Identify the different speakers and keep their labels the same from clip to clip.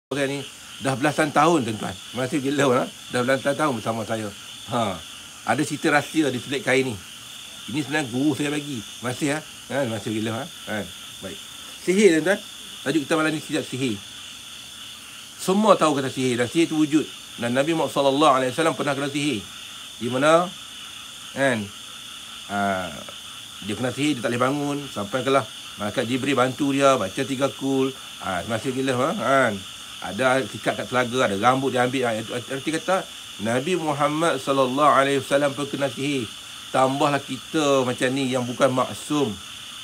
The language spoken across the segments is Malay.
Speaker 1: saya ni dah belasan tahun tuan-tuan. Masih gila lah. Dah belasan tahun bersama saya. Ada cerita rahsia di sebelah kain ni. Ini sebenarnya guru saya bagi. Masih masih gila Baik. Sihir tuan-tuan. Tajuk kita malam ni sihir. Semua tahu kata sihir dan sihir itu wujud. Dan Nabi Muhammad SAW pernah kena sihir. Di mana dia kena sihir, dia tak boleh bangun sampai kelah malaikat Jibril bantu dia baca 3 kul. Masih gila ada sikat kat telaga, ada rambut dia ambil. Arti kata Nabi Muhammad SAW pun kena sihir. Tambahlah kita macam ni yang bukan maksum.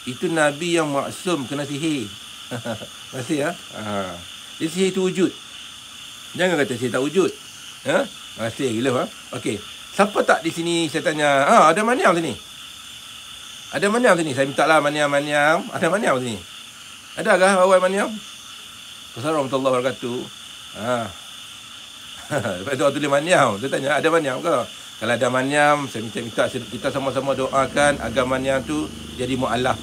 Speaker 1: Itu Nabi yang maksum kena sihir. Masih Jadi sihir itu wujud. Jangan kata sihir tak wujud. Masih gila Okey. Siapa tak di sini saya tanya? Ada maniam sini. Ada maniam sini. Saya minta lah maniam. Ada maniam sini. Adakah awal maniam? Assalamualaikum warahmatullahi wabarakatuh. Lepas tu orang tulis maniam. Saya tanya, ada maniam ke? Kalau ada maniam, saya minta kita sama-sama doakan agar maniam tu jadi mu'alaf.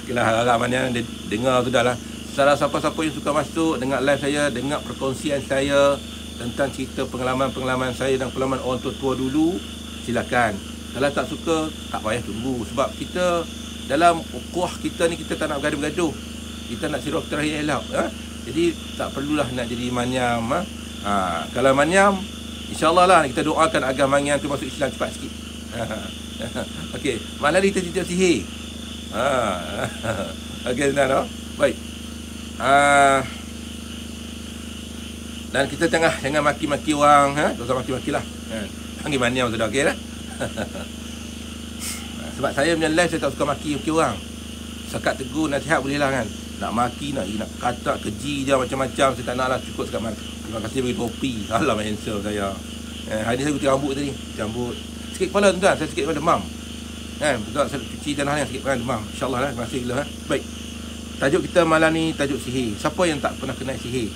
Speaker 1: Okeylah, harap maniam dia dengar sudahlah. Salah siapa-siapa yang suka masuk, dengar live saya, dengar perkongsian saya tentang cerita pengalaman-pengalaman saya dan pengalaman orang tua-tua dulu, silakan. Kalau tak suka, tak payah tunggu. Sebab kita dalam ukhuwah kita ni, kita tak nak bergaduh-gaduh. Kita nak silaturahmi elok. Jadi tak perlulah nak jadi manyam. Kalau manyam, insyaAllah lah kita doakan agar manyam tu masuk Islam cepat sikit. Okey, malam ni kita cerita sihir. Okey, tuan-tuan. Baik. Dan kita jangan maki-maki orang. Tak usah maki-maki lah. Panggil manyam sudah, okey lah. Sebab saya punya live, saya tak suka maki orang. Sekat tegur, nasihat boleh lah kan. Nak maki, nak kata, keji dia macam-macam. Saya tak nak lah, cukup sekat maki. Terima kasih bagi topi. Alah, handsome saya. Hari ni saya gunting rambut tadi. Rambut sikit kepala tuan-tuan. Saya sikit kepala demam. Betul, saya cuci tanah yang sikit kepala demam. InsyaAllah lah, terima kasih gila. Baik. Tajuk kita malam ni, tajuk sihir. Siapa yang tak pernah kena sihir?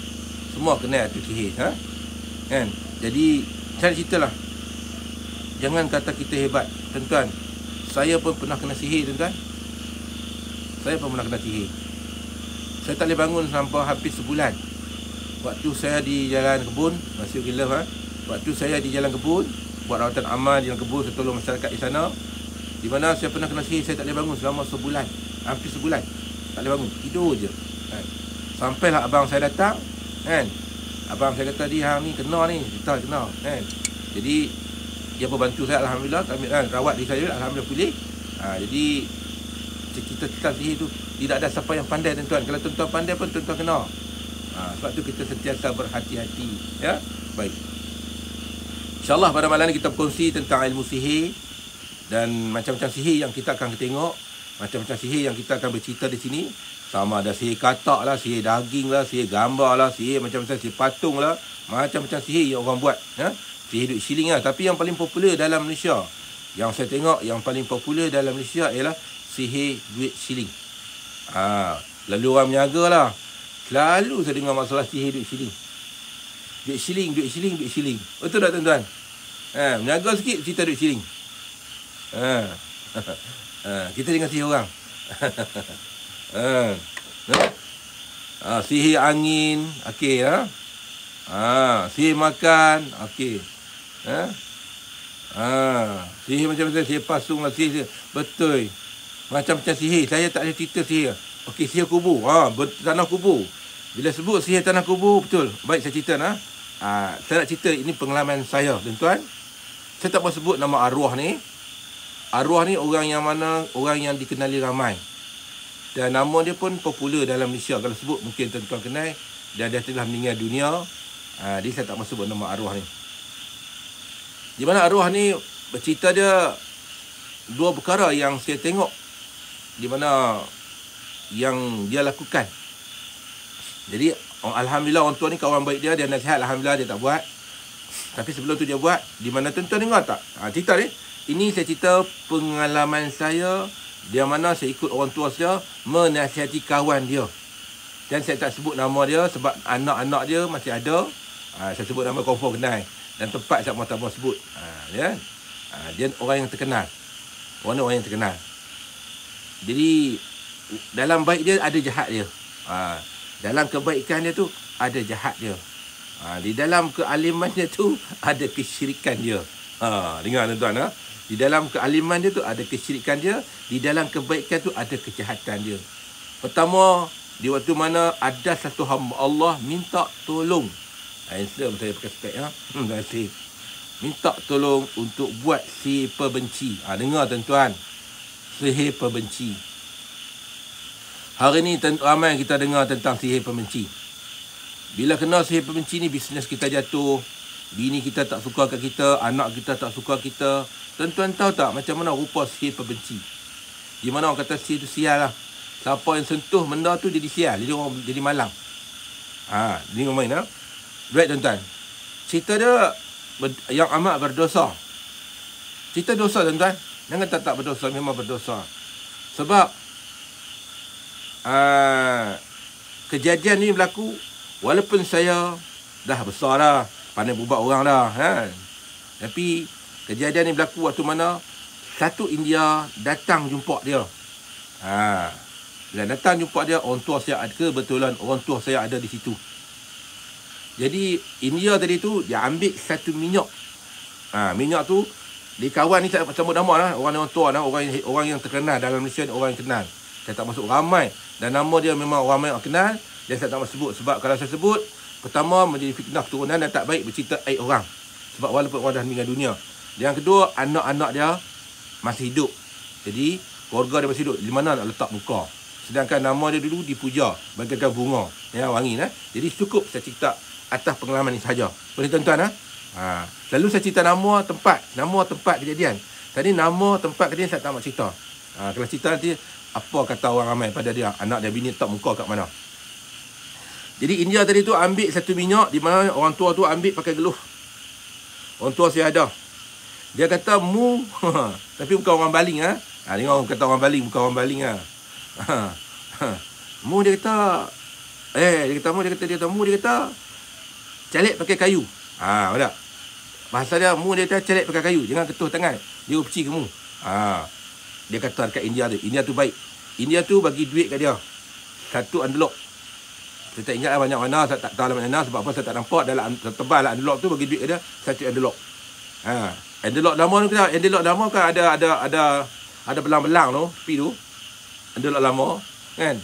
Speaker 1: Semua kena tu sihir. Jadi, saya ceritalah. Jangan kata kita hebat. Tuan-tuan, saya pun pernah kena sihir, tuan-tuan. Saya pun pernah kena sihir. Saya tak boleh bangun sampai hampir sebulan. Waktu saya di jalan kebun, masih gila Waktu saya di jalan kebun, buat rawatan amal di jalan kebun, saya tolong masyarakat di sana. Di mana saya pernah kena sihir, saya tak boleh bangun selama sebulan. Hampir sebulan. Tak boleh bangun, tidur je. Sampailah abang saya datang, abang saya kata, dia ni kena ni, kita kena. Jadi dia pun bantu saya, alhamdulillah. Rawat di saya, alhamdulillah pulih. Jadi cerita sihir tu tidak ada siapa yang pandai, tuan-tuan. Kalau tuan-tuan pandai pun tuan-tuan kena. Sebab tu kita sentiasa berhati-hati. Baik. InsyaAllah pada malam ni kita berkongsi tentang ilmu sihir dan macam-macam sihir yang kita akan tengok, macam-macam sihir yang kita akan bercerita di sini. Sama ada sihir katak lah, sihir daging lah, sihir gambar lah, sihir macam-macam, sihir patung lah, macam-macam sihir yang orang buat. Sihir duit shilling lah. Tapi yang paling popular dalam Malaysia, yang saya tengok yang paling popular dalam Malaysia ialah sihir duit shilling. Lalu orang berniaga lah, selalu saya dengar masalah sihir duit shilling. Duit shilling. Betul tak, tuan-tuan? Berniaga sikit, cerita duit shilling. Kita dengar sihir orang. Sihir angin, okey sihir makan, okey. Sihir macam-macam, sihir pasung lah, sihir. Betul. Macam-macam sihir. Saya tak ada cerita sihir. Okey, sihir kubur. Tanah kubur. Bila sebut sihir tanah kubur, betul. Baik, saya cerita saya nak cerita, ini pengalaman saya, tuan-tuan. Saya tak mau sebut nama arwah ni. Arwah ni orang yang mana, orang yang dikenali ramai. Dan nama dia pun popular dalam Malaysia. Kalau sebut mungkin tuan-tuan kenal. Dan dia telah meninggal dunia. Jadi saya tak mau sebut nama arwah ni. Di mana arwah ni bercerita dia dua perkara yang saya tengok, di mana yang dia lakukan. Jadi alhamdulillah orang tua ni kawan baik dia nasihat, alhamdulillah dia tak buat. Tapi sebelum tu dia buat. Di mana tuan-tuan dengar tak? Cerita ni. Ini saya cerita pengalaman saya, di mana saya ikut orang tua saya menasihati kawan dia. Dan saya tak sebut nama dia sebab anak-anak dia masih ada. Saya sebut nama confirm kenal. Dan tempat saya tak mahu sebut. Dia orang yang terkenal. Orang yang terkenal. Jadi dalam baik dia ada jahat dia. Dalam kebaikan dia tu ada jahat dia. Di dalam kealiman dia tu ada kesyirikan dia. Dengar tuan-tuan. Di dalam kealiman dia tu ada kesyirikan dia. Di dalam kebaikan tu ada kejahatan dia. Pertama, di waktu mana ada satu hamba Allah minta tolong. Saya pakai spek. Terima kasih. Minta tolong untuk buat sihir pembenci. Dengar tuan-tuan. Sihir pembenci. Hari ni ramai kita dengar tentang sihir pembenci. Bila kena sihir pembenci ni, bisnes kita jatuh. Bini kita tak suka kat kita. Anak kita tak suka kita. Tuan-tuan tahu tak macam mana rupa sihir pembenci? Di mana orang kata sihir tu sial lah. Siapa yang sentuh benda tu jadi sial. Jadi orang jadi malang. Ni main lah. Baik tuan-tuan. Cerita dia yang amat berdosa. Cerita dosa tuan-tuan. Jangan tak berdosa. Memang berdosa. Sebab kejadian ni berlaku walaupun saya dah besar dah, pandai berubah orang dah kan. Tapi kejadian ni berlaku waktu mana satu India datang jumpa dia. Bila datang jumpa dia, orang tua saya ada, kebetulan orang tua saya ada di situ. Jadi India tadi tu dia ambil satu minyak. Minyak tu di kawan ni saya sebut nama lah, orang tua lah, orang yang terkenal dalam Malaysia ni, orang yang kenal. Saya tak masuk ramai. Dan nama dia memang ramai orang kenal. Dan saya tak mahu sebut. Sebab kalau saya sebut, pertama menjadi fitnah keturunan dan tak baik bercerita aib orang. Sebab walaupun orang dah meninggal dunia. Yang kedua, anak-anak dia masih hidup. Jadi, keluarga dia masih hidup. Di mana nak letak muka. Sedangkan nama dia dulu dipuja. Bagaikan bunga. Ya, wangi. Jadi, cukup saya cerita atas pengalaman ini sahaja. Boleh tuan-tuan? Lalu saya cerita nama tempat kejadian. Tadi nama tempat kejadian saya tak nak cerita. Kalau cerita nanti, apa kata orang ramai pada dia, anak dia, bini tak muka kat mana. Jadi India tadi tu ambil satu minyak, di mana orang tua tu ambil pakai geluh. Orang tua saya ada. Dia kata mu tapi bukan orang baling. Tengok orang kata orang baling, bukan orang baling. Mu dia kata dia kata calik pakai kayu. Ada. Bahasa dia mu dia kata calik pakai kayu, jangan ketuh tangan. Dia upci ke mu. Dia kata dekat India tu baik. India tu bagi duit kat dia. Satu envelope. Saya tak ingat lah banyak mana. Saya tak tahu lah mana. Sebab apa saya tak nampak. Dalam tebal lah envelope tu bagi duit kat dia. Satu envelope. Envelope lama tu kita. Envelope lama kan ada belang-belang tu. Tepi tu. Envelope lama. Kan.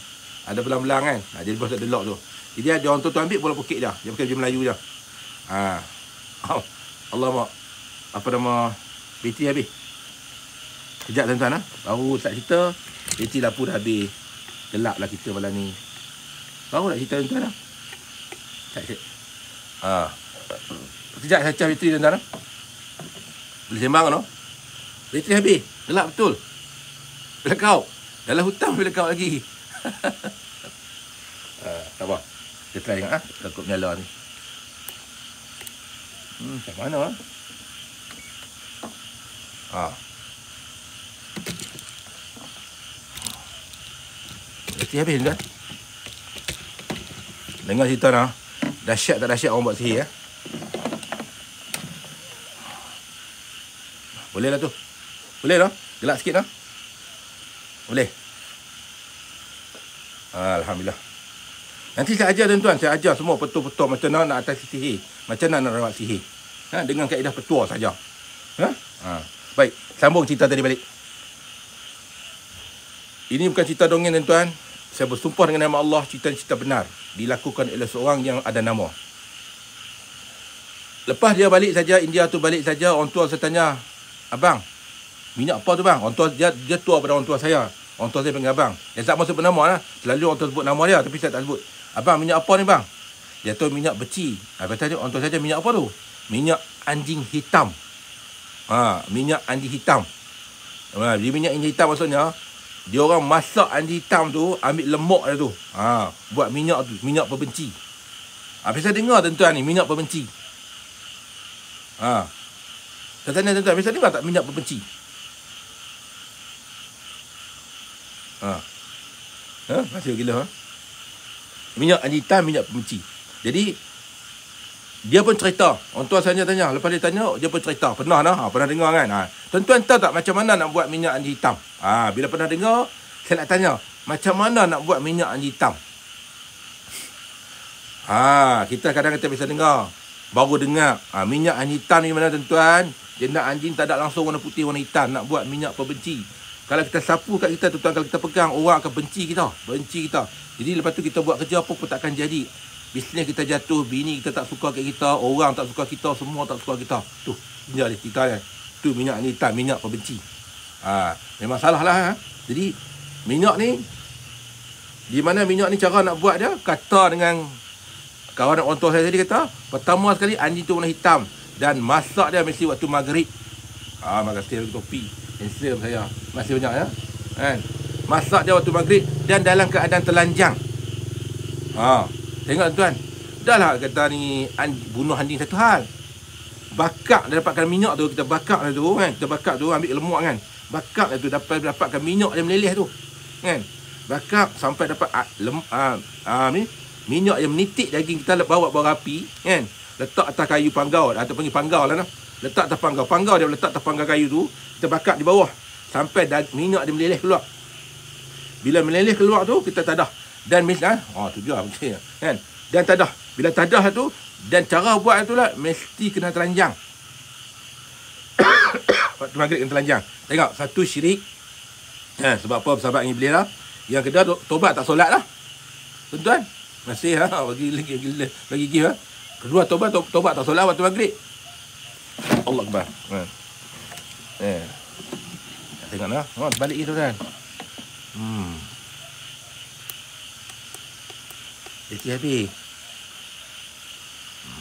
Speaker 1: Ada belang-belang kan. Jadi bos envelope tu. Jadi dia orang tu ambil bola pokek dia. Dia pakai baju Melayu je. Allah mak. Apa nama. BT habis. Sekejap tuan-tuan. Baru tak cerita. BT lampu dah habis. Gelap lah kita malam ni. Baru nak cerita tuan-tuan. Sekejap saya charge bateri tuan-tuan. Boleh sembang kan? Bateri habis. Gelap betul. Blackout. Dalam hutan blackout lagi. Tak apa. Kita try ingat. Takut menyala ni. Macam mana? Bateri habis tuan. Dengar cerita lah. Dahsyat tak dahsyat orang buat sihir. Boleh lah tu. Boleh lah. Gelap sikit lah. Boleh. Alhamdulillah. Nanti saya ajar tuan-tuan. Saya ajar semua petua-petua macam mana nak atasi sihir. Macam mana nak rawat sihir. Dengan kaedah petua saja. Baik. Sambung cerita tadi balik. Ini bukan cerita dongeng tuan-tuan. Saya bersumpah dengan nama Allah, cerita benar. Dilakukan oleh seorang yang ada nama. Lepas dia balik saja, India tu balik saja, orang tua saya tanya, abang, minyak apa tu bang? Orang tua dia tua pada orang tua saya. Orang tua saya panggil abang. Yang tak maksud nama lah. Selalu orang tua sebut nama dia, tapi saya tak sebut. Abang, minyak apa ni bang? Dia tahu minyak beci. Kata dia, orang tua saja, minyak apa tu? Minyak anjing hitam. Minyak anjing hitam. Dia minyak anjing hitam maksudnya, dia orang masak anjing hitam tu, ambil lemak dia tu. Buat minyak tu, minyak pembenci. Saya dengar tuan-tuan ni, minyak pembenci. Saya tanya tuan-tuan, biasa dengar tak minyak pembenci? Masih gila. Minyak anjing hitam, minyak pembenci. Jadi, dia pun cerita. Orang tua saya tanya. Lepas dia tanya, dia pun cerita. Pernah dengar kan? Tuan-tuan tahu tak macam mana nak buat minyak anjing hitam? Bila pernah dengar, saya nak tanya, macam mana nak buat minyak anjing hitam? Kita kadang kita bisa dengar. Baru dengar. Minyak hitam ni mana tuan-tuan? Dia nak anjing tak ada langsung warna putih, warna hitam. Nak buat minyak pembenci. Kalau kita sapu kat kita tuan-tuan, kalau kita pegang, orang akan benci kita. Benci kita. Jadi lepas tu kita buat kerja apa pun takkan jadi. Bisnes kita jatuh, bini kita tak suka kat kita, orang tak suka kita, semua tak suka kita. Tu, minyak ni kita kan. Tu minyak hitam, minyak pembenci. Memang salah lah. Jadi minyak ni, di mana minyak ni cara nak buat dia, kata dengan kawan orang tua saya tadi kata, pertama sekali anjing tu warna hitam. Dan masak dia mesti waktu maghrib. Makasih lagi topi. Handsome saya. Masih banyak ya. Kan? Masak dia waktu maghrib dan dalam keadaan telanjang. Tengok tuan. Dah lah kata ni bunuh anjing satu hal. Bakar dia dapatkan minyak tu, kita bakar dia tu kan. Kita bakar tu ambil lemak kan. Bakar dia tu dapatkan minyak dia meleleh tu. Kan? Bakar sampai dapat minyak yang menitik daging kita, bawa bawah api kan. Letak atas kayu panggau, atau panggil panggau lah. Letak atas panggau. Panggau dia letak atas panggal kayu tu. Kita bakar di bawah. Sampai minyak dia meleleh keluar. Bila meleleh keluar tu, kita tadah. Dan tu dia macam kan. Dan tadah. Bila tadah tu, dan cara buat tu lah, mesti kena telanjang. Waktu maghrib kena telanjang. Tengok, satu syirik. Sebab apa sahabat ni beli lah. Yang kedua, tobat tak solat lah. Tuan-tuan. Masih bagi gift lah. Kedua tobat tak solat waktu maghrib. Allah Akbar. Tengok lah. Balik itu kan. Jadi habis.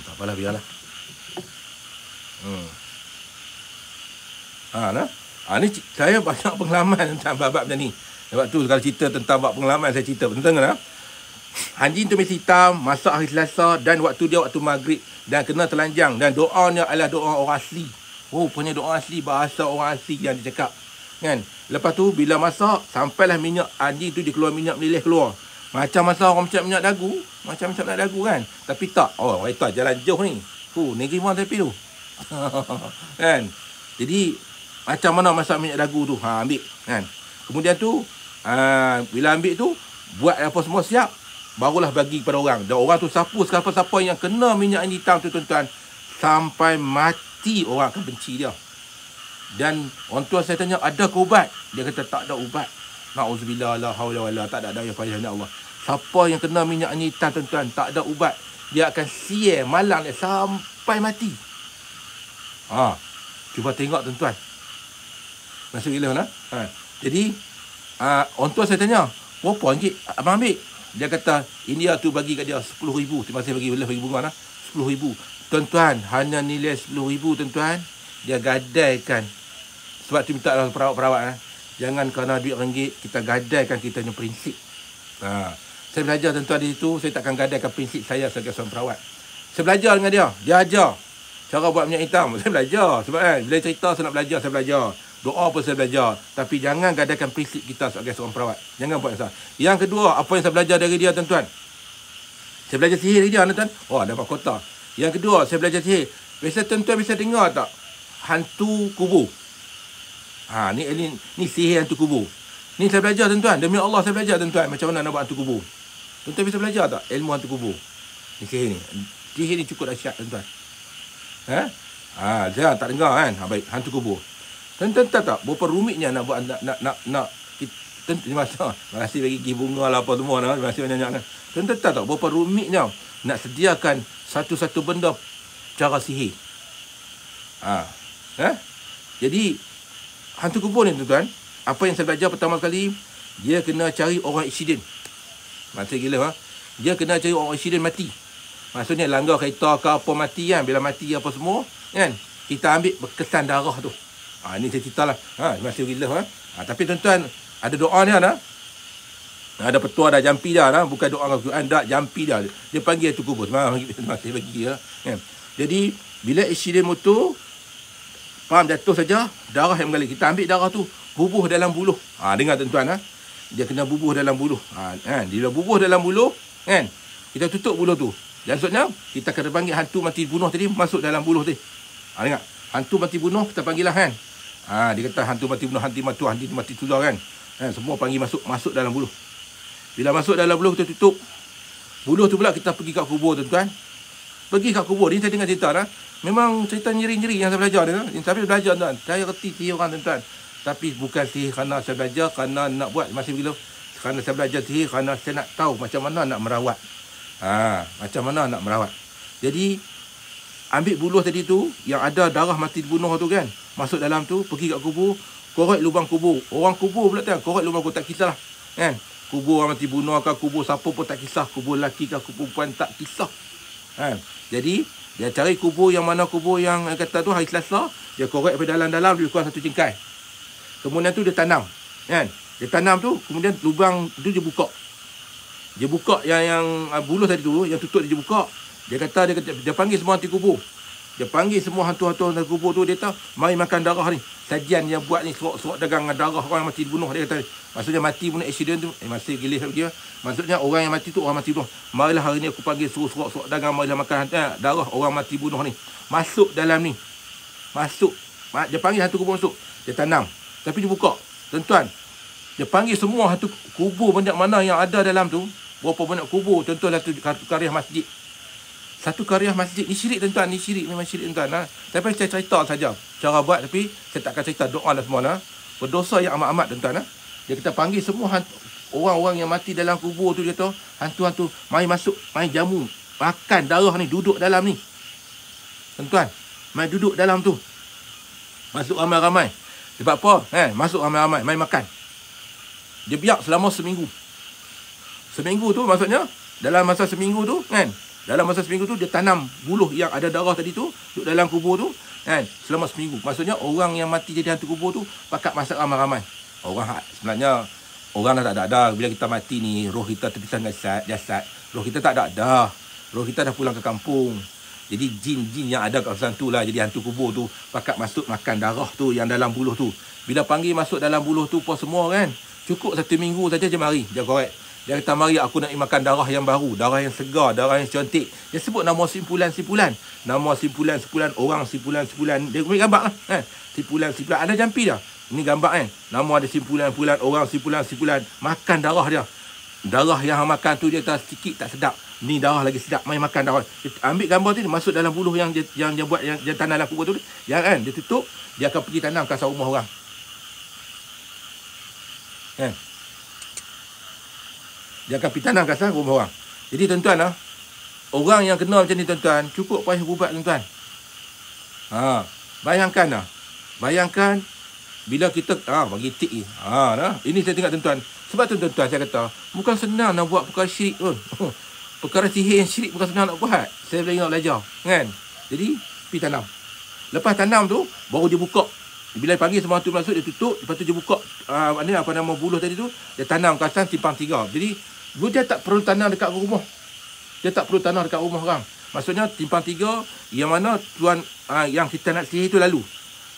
Speaker 1: Tak apalah, biarlah. Ni saya banyak pengalaman tentang bab macam ni. Sebab tu kalau cerita tentang bab pengalaman, saya cerita. Tengok lah. Anjing tu mesti hitam, masak hari Selasa, dan waktu dia waktu maghrib, dan kena telanjang, dan doanya adalah doa orang asli. Punya doa asli, bahasa orang asli yang dia cakap kan. Lepas tu bila masak, sampailah minyak anjing tu dia keluar, minyak meleleh keluar. Macam masak orang macam minyak dagu, macam minyak dagu kan. Tapi tak, itu jalan jauh ni. Negeri mana tapi tu. Kan. Jadi macam mana masak minyak dagu tu? Ambil kan. Kemudian tu bila ambil tu, buat apa semua siap, barulah bagi kepada orang. Dan orang tu siapa yang kena minyak hitam tu tuan-tuan, sampai mati orang akan benci dia. Dan orang tua saya tanya, ada ke ubat? Dia kata tak ada ubat. Na'udzubillah, la haula wala, tak ada daya payah ya Allah. Siapa yang kena minyak hitam tuan-tuan, tak ada ubat. Dia akan sial malang dia sampai mati. Cuba tengok tuan-tuan. Masuk gila lah. Jadi orang tua saya tanya, berapa ringgit abang ambil? Dia kata, India tu bagi kat dia 10,000. Terima kasih bagi bunga lah. 10,000. Tuan-tuan, hanya nilai 10,000 tuan-tuan. Dia gadaikan. Sebab tu minta lah perawat-perawat. Jangan kerana duit ringgit, kita gadaikan kita punya prinsip. Saya belajar tuan-tuan di situ. Saya takkan gadaikan prinsip saya sebagai seorang perawat. Saya belajar dengan dia. Dia ajar cara buat minyak hitam. Saya belajar. Sebab bila cerita saya nak belajar, saya belajar. Doa pun saya belajar. Tapi jangan gadaikan prinsip kita sebagai seorang perawat. Jangan buat yang salah. Yang kedua, apa yang saya belajar dari dia tuan-tuan? Saya belajar sihir dari dia tuan-tuan. Dapat kota. Yang kedua, saya belajar sihir. Biasa tuan-tuan bisa dengar tak? Hantu kubur. Ni sihir hantu kubur. Ni saya belajar tuan-tuan. Demi Allah saya belajar tuan-tuan. Macam mana nak buat hantu kubur. Tuan-tuan bisa belajar tak ilmu hantu kubur? Ni sihir ni. Sihir ni cukup dahsyat tuan-tuan. Saya tak dengar kan. Baik, hantu kubur. Tuan-tuan tahu tak berapa rumitnya nak buat nak terima kasih bagi gift bunga lah apa semua lah. Terima kasih banyak-banyak. Tuan-tuan tahu tak berapa rumitnya nak sediakan satu-satu benda cara sihir. Jadi hantu kubur ni tuan-tuan, apa yang saya belajar pertama sekali, dia kena cari orang insiden. Maksud gila dia kena cari orang insiden mati. Maksudnya langgar kereta ke apa mati kan. Bila mati apa semua kan, kita ambil berkesan darah tu. Ini saya cerita lah. Terima kasih gila. Tapi tuan-tuan, ada doa ni ada. Ada petua dah, jampi dah. Bukan doa Al-Quran, dah jampi dah. Dia panggil hantu kubur. Terima kasih bagi kan. Jadi bila insiden motor jatuh saja, darah yang mengalir. Kita ambil darah tu, bubuh dalam buluh. Dengar tuan-tuan. Dia kena bubuh dalam buluh. Dia bubuh dalam buluh kan, kita tutup buluh tu. Dan maksudnya kita kena panggil hantu mati bunuh tadi masuk dalam buluh tadi. Dengar, hantu mati bunuh kita panggil lah kan. Dia kata hantu mati bunuh, hantu mati tular kan. Semua panggil masuk dalam buluh. Bila masuk dalam buluh kita tutup. Buluh tu pula kita pergi kat kubur tuan-tuan. Pergi kat kubur ni saya dengar cerita lah. Memang cerita nyeri-nyeri yang saya belajar ni. Tapi belajar tuan. Saya reti sihir orang tuan-tuan. Tapi bukan sihir kerana saya belajar, kerana nak buat masih begitu. Kerana saya belajar sihir, kerana saya nak tahu macam mana nak merawat. Macam mana nak merawat. Jadi ambil buluh tadi tu yang ada darah mati dibunuh tu kan. Masuk dalam tu, pergi kat kubur, korek lubang kubur. Orang kubur pula tuan, korek lubang kubur tak kisah lah. Kan? Kubur orang mati bunuh ke kubur siapa pun tak kisah. Kubur lelaki ke kubur perempuan tak kisah. Jadi dia cari kubur yang mana kubur yang kata tu hari Selasa, dia korek sampai dalam-dalam, dia kurang 1 cingkai. Kemudian tu dia tanam, kan? Dia tanam tu, kemudian lubang tu dia buka. Dia buka yang buluh tadi tu, yang tutup dia buka. Dia kata dia panggil semua hantu kubur. Dia panggil semua hantu-hantu dalam kubur tu, dia kata, mari makan darah ni. Sajian yang buat ni surat dagang darah orang yang mati dibunuh. Dia kata, maksudnya mati bunuh accident tu, masih gilis dia. Maksudnya orang yang mati tu orang mati bunuh. Marilah hari ni aku panggil surat dagang, marilah makan darah orang mati bunuh ni. Masuk dalam ni. Masuk. Dia panggil hantu kubur masuk. Dia tanam. Tapi dia buka. Tuan-tuan, dia panggil semua hantu kubur banyak mana yang ada dalam tu. Berapa banyak kubur. Contohlah tu karya masjid. Satu karya masjid. Ni syirik tuan-tuan. Ni syirik. Memang syirik tuan-tuan. Tapi saya cerita saja cara buat. Tapi saya takkan cerita doa lah semua. Berdosa yang amat-amat tuan-tuan. Dia kita panggil semua hantu, orang-orang yang mati dalam kubur tu. Dia tahu hantu-hantu. Mari masuk. Mari jamu. Makan darah ni. Duduk dalam ni. Tuan-tuan. Mari duduk dalam tu. Masuk ramai-ramai. Sebab apa? Masuk ramai-ramai. Mari makan. Dia biak selama seminggu. Seminggu tu maksudnya. Dalam masa seminggu tu kan. Dalam masa seminggu tu dia tanam buluh yang ada darah tadi tu duduk dalam kubur tu kan, selama seminggu. Maksudnya orang yang mati jadi hantu kubur tu pakat masak ramai-ramai. Orang sebenarnya orang dah tak ada. Bila kita mati ni roh kita terpisah dengan jasad. Roh kita tak ada. Roh kita dah pulang ke kampung. Jadi jin-jin yang ada kat kawasan tu lah jadi hantu kubur tu pakat masuk makan darah tu yang dalam buluh tu. Bila panggil masuk dalam buluh tu pun semua kan. Cukup 1 minggu saja je mari dia korek. Dia kata mari aku nak makan darah yang baru, darah yang segar, darah yang cantik. Dia sebut nama simpulan-simpulan. Nama simpulan-simpulan, orang simpulan-simpulan. Dia beri gambar lah. Simpulan-simpulan. Ada jampi dah. Ini gambar kan. Nama ada simpulan-simpulan, orang simpulan-simpulan. Makan darah dia. Darah yang makan tu dia kata sikit tak sedap. Ni darah lagi sedap. Mari makan darah. Dia ambil gambar tu, dia masuk dalam buluh yang dia buat, yang tanam dalam kubur tu. Yang kan, dia tutup. Dia akan pergi tanam kasar rumah orang. Kan. Dia akan pergi tanam kasar rumah orang. Jadi tuan-tuan lah. Orang yang kena macam ni tuan-tuan. Cukup payah ubat tuan-tuan. Bayangkan lah. Bayangkan. Bila kita. Bagi tik ni. Ini saya tengok tuan-tuan. Sebab tu tuan-tuan saya kata. Bukan senang nak buat perkara syirik pun. Perkara sihir yang syirik bukan senang nak buat. Saya boleh ingat belajar. Kan. Jadi. Pergi tanam. Lepas tanam tu. Baru dia buka. Bila dia panggil semua tu masuk. Dia tutup. Lepas tu dia buka. Apa nama buluh tadi tu. Dia tanam kawasan simpang 3. Jadi. Dia tak perlu tanam dekat rumah. Dia tak perlu tanam dekat rumah orang. Maksudnya simpang 3 yang mana tuan yang kita nak sihir tu lalu.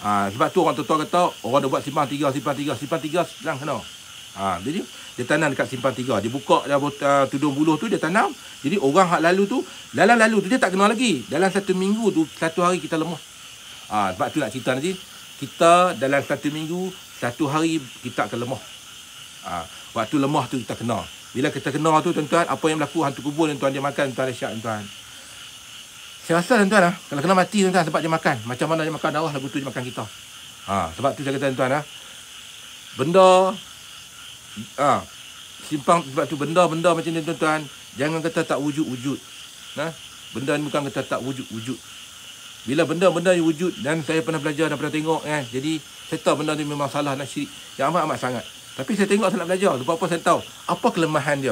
Speaker 1: Sebab tu orang tua kata orang dah buat simpang 3 sedang kena. Jadi dia tanam dekat simpang 3. Dia buka dia tudung buluh tu dia tanam. Jadi orang hak lalu tu dia tak kena lagi. Dalam 1 minggu tu 1 hari kita lemah. Sebab tu nak cerita nanti. Kita dalam 1 minggu 1 hari kita akan lemah. Waktu lemah tu kita kena. Bila kita kena tu tuan-tuan, apa yang berlaku hantu kubur tuan-tuan dia makan tuan-tuan dahsyat tuan-tuan. Saya rasa tuan-tuan kalau kena mati tuan-tuan sebab dia makan. Macam mana dia makan darah lagu tu dia makan kita. Sebab tu saya kata tuan-tuan benda simpang sebab tu benda-benda macam ni tuan-tuan, jangan kata tak wujud-wujud. Benda ni bukan kata tak wujud-wujud. Bila benda-benda yang wujud dan saya pernah belajar dan pernah tengok kan. Jadi saya tahu benda ni memang salah nak syirik yang amat-amat sangat. Tapi saya tengok saya nak belajar. Sebab apa saya tahu apa kelemahan dia.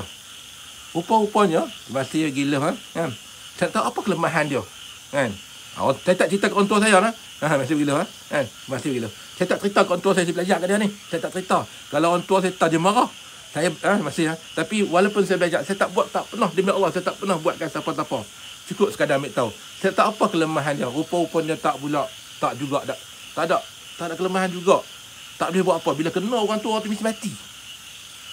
Speaker 1: Rupa-rupanya masih gila kan. Saya tahu apa kelemahan dia. Kan. Saya tak cerita ke orang tua saya lah. Masih gila kan. Masih gila. Saya tak cerita ke orang tua saya belajar kat dia ni. Saya tak cerita. Kalau orang tua saya tak dia marah. Saya masih tapi walaupun saya belajar, saya tak pernah demi Allah saya tak pernah buatkan siapa-siapa. Cukup sekadar ambil tahu. Saya tak apa kelemahan dia. Rupa-rupanya tak pula. Tak juga. Tak ada kelemahan juga. Tak boleh buat apa. Bila kena orang tu mesti mati.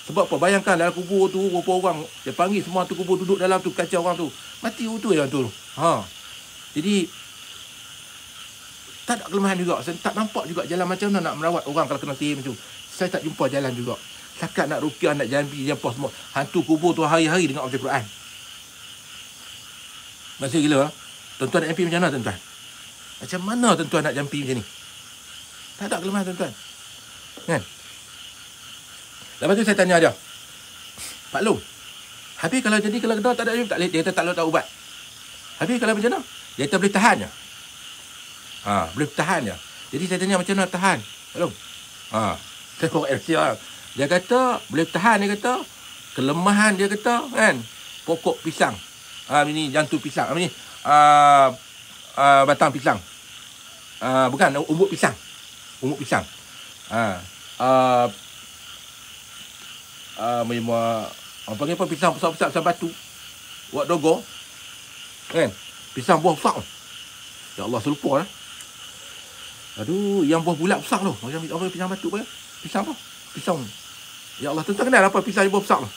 Speaker 1: Sebab apa? Bayangkan dalam kubur tu berapa orang. Dia panggil semua tu kubur duduk dalam tu. Kacau orang tu. Mati tu yang tu. Jadi. Tak ada kelemahan juga. Saya tak nampak juga jalan macam mana nak merawat orang kalau kena sihir macam tu. Saya tak jumpa jalan juga. Sakat nak rukiah, nak jambi, apa semua. Hantu kubur tu hari-hari dengar baca Quran. Masih gila. Tuan-tuan nak jampi macam mana tuan-tuan? Macam mana tuan-tuan nak jampi macam ni? Tak ada kelemahan tuan-tuan. Kan? Lepas tu saya tanya dia, Pak Long, habis kalau jadi kalau kena tak ada tak boleh, dia kata tak boleh tak ubat. Habis kalau macam mana? Dia kata boleh tahan je. Boleh tahan je. Jadi saya tanya macam mana tahan? Pak Long. Saya korek rahsia. Dia kata boleh tahan, dia kata kelemahan, dia kata kan, pokok pisang. Ini jantung pisang. Ini batang pisang. Bukan umbut pisang. Umbut pisang. Apa panggil apa, pisang besar-besar macam batu. Buat dogo. Kan? Pisang buah besar. Ya Allah, selupa lah. Aduh, yang buah bulat besar tu. Macam apa pisang batu apa? Pisang apa? Pisang. Ya Allah, tuan-tuan kenal apa pisang buah besar tu?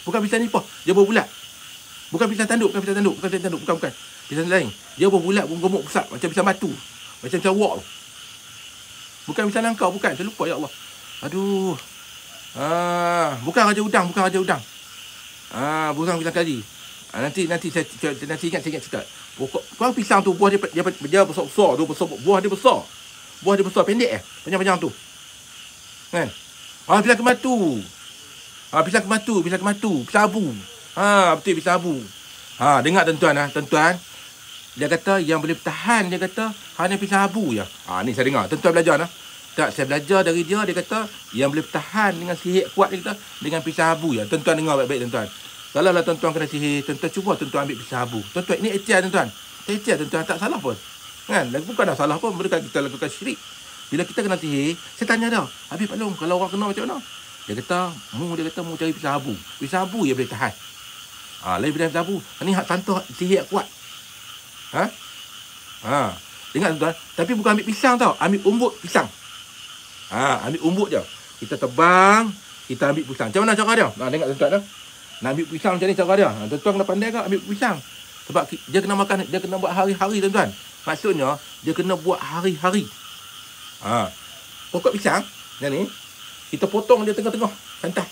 Speaker 1: Bukan pisang nipah, dia buah bulat. Bukan pisang tanduk, bukan. Pisang lain. Dia buah bulat, gemuk besar macam pisang batu. Macam wok tu. Bukan pisang nangka, bukan. Saya lupa, ya Allah. Aduh. Bukan raja udang. Bukan pisang kari. Nanti saya ingat cakap. Pokok pisang tu buah dia besar-besar tu, buah dia besar. Buah dia besar, pendek panjang-panjang tu. Kan? Pisang kematu. Pisang kematu, pisang abu. Betul pisang abu. Dengar tuan-tuan. Dia kata yang boleh bertahan, dia kata hanya pisang abu je. Ni saya dengar. Tuan-tuan belajar Tak, saya belajar dari dia. Dia kata yang boleh bertahan dengan sihir kuat, dia kata dengan pisang abu je. Tuan-tuan dengar baik-baik tuan-tuan. Kalau lah tuan-tuan kena sihir, tuan-tuan cuba tuan-tuan ambil pisang abu. Tuan-tuan, ini ikhtiar tuan-tuan. Ikhtiar tuan-tuan, tak salah pun. Kan? Bukan dah salah pun, mereka kita lakukan syirik. Bila kita kena sihir, saya tanya dia, habis Pak Long, kalau orang kena macam mana? Dia kata mu cari pisang abu. Pisang abu yang boleh tahan. Lain bila pisang abu. Ni hak tantah sihir kuat. Dengar tuan-tuan. Tapi bukan ambil pisang tau. Ambil umbut pisang. Ambil umbut je. Kita tebang. Kita ambil pisang. Macam mana cara dia? Dengar tuan-tuan. Nak ambil pisang macam ni cara dia. Tuan-tuan kena pandai ke ambil pisang. Sebab dia kena makan. Dia kena buat hari-hari tuan-tuan. Maksudnya dia kena buat hari-hari. Pokok pisang. Yang ni. Kita potong dia tengah-tengah. Cantai.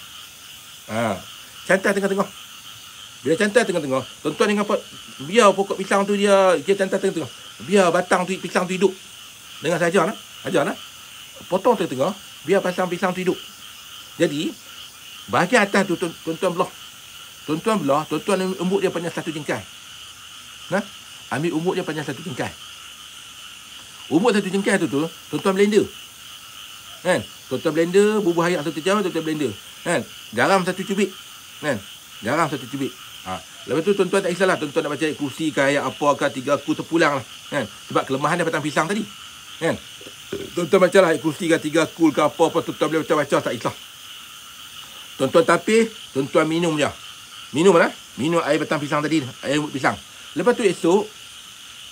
Speaker 1: Cantai tengah-tengah. Bila cantai tengah-tengah, tuan-tuan dengan biar pokok pisang tu dia cantai tengah-tengah. Biar batang tu pisang tu hidup. Dengar saja nak. Ajar nak. Potong tengah-tengah, biar pasang pisang tu hidup. Jadi, bahagian atas tu tuan-tuan belah. Tuan-tuan umbut dia panjang satu jengkai. Ambil umbut dia panjang satu jengkai. Umbut satu jengkai tu tuan-tuan blender. Kan? Tuan-tuan blender, bubur air 1 jam, tuan-tuan blender. Kan? Garam 1 cubik. Kan? Garam 1 cubik. Lepas tu tuan-tuan tak kisahlah, tuan-tuan nak baca ayat kursi ke ayat apa ke 3 kul terpulang lah. Kan? Sebab kelemahan dia batang pisang tadi. Kan? Tuan-tuan baca lah ayat kursi ke 3 kul ke apa tuan-tuan boleh baca tak kisah. Tuan-tuan tapis, tuan-tuan minum je. Minum lah. Minum air batang pisang tadi, air umbut pisang. Lepas tu esok,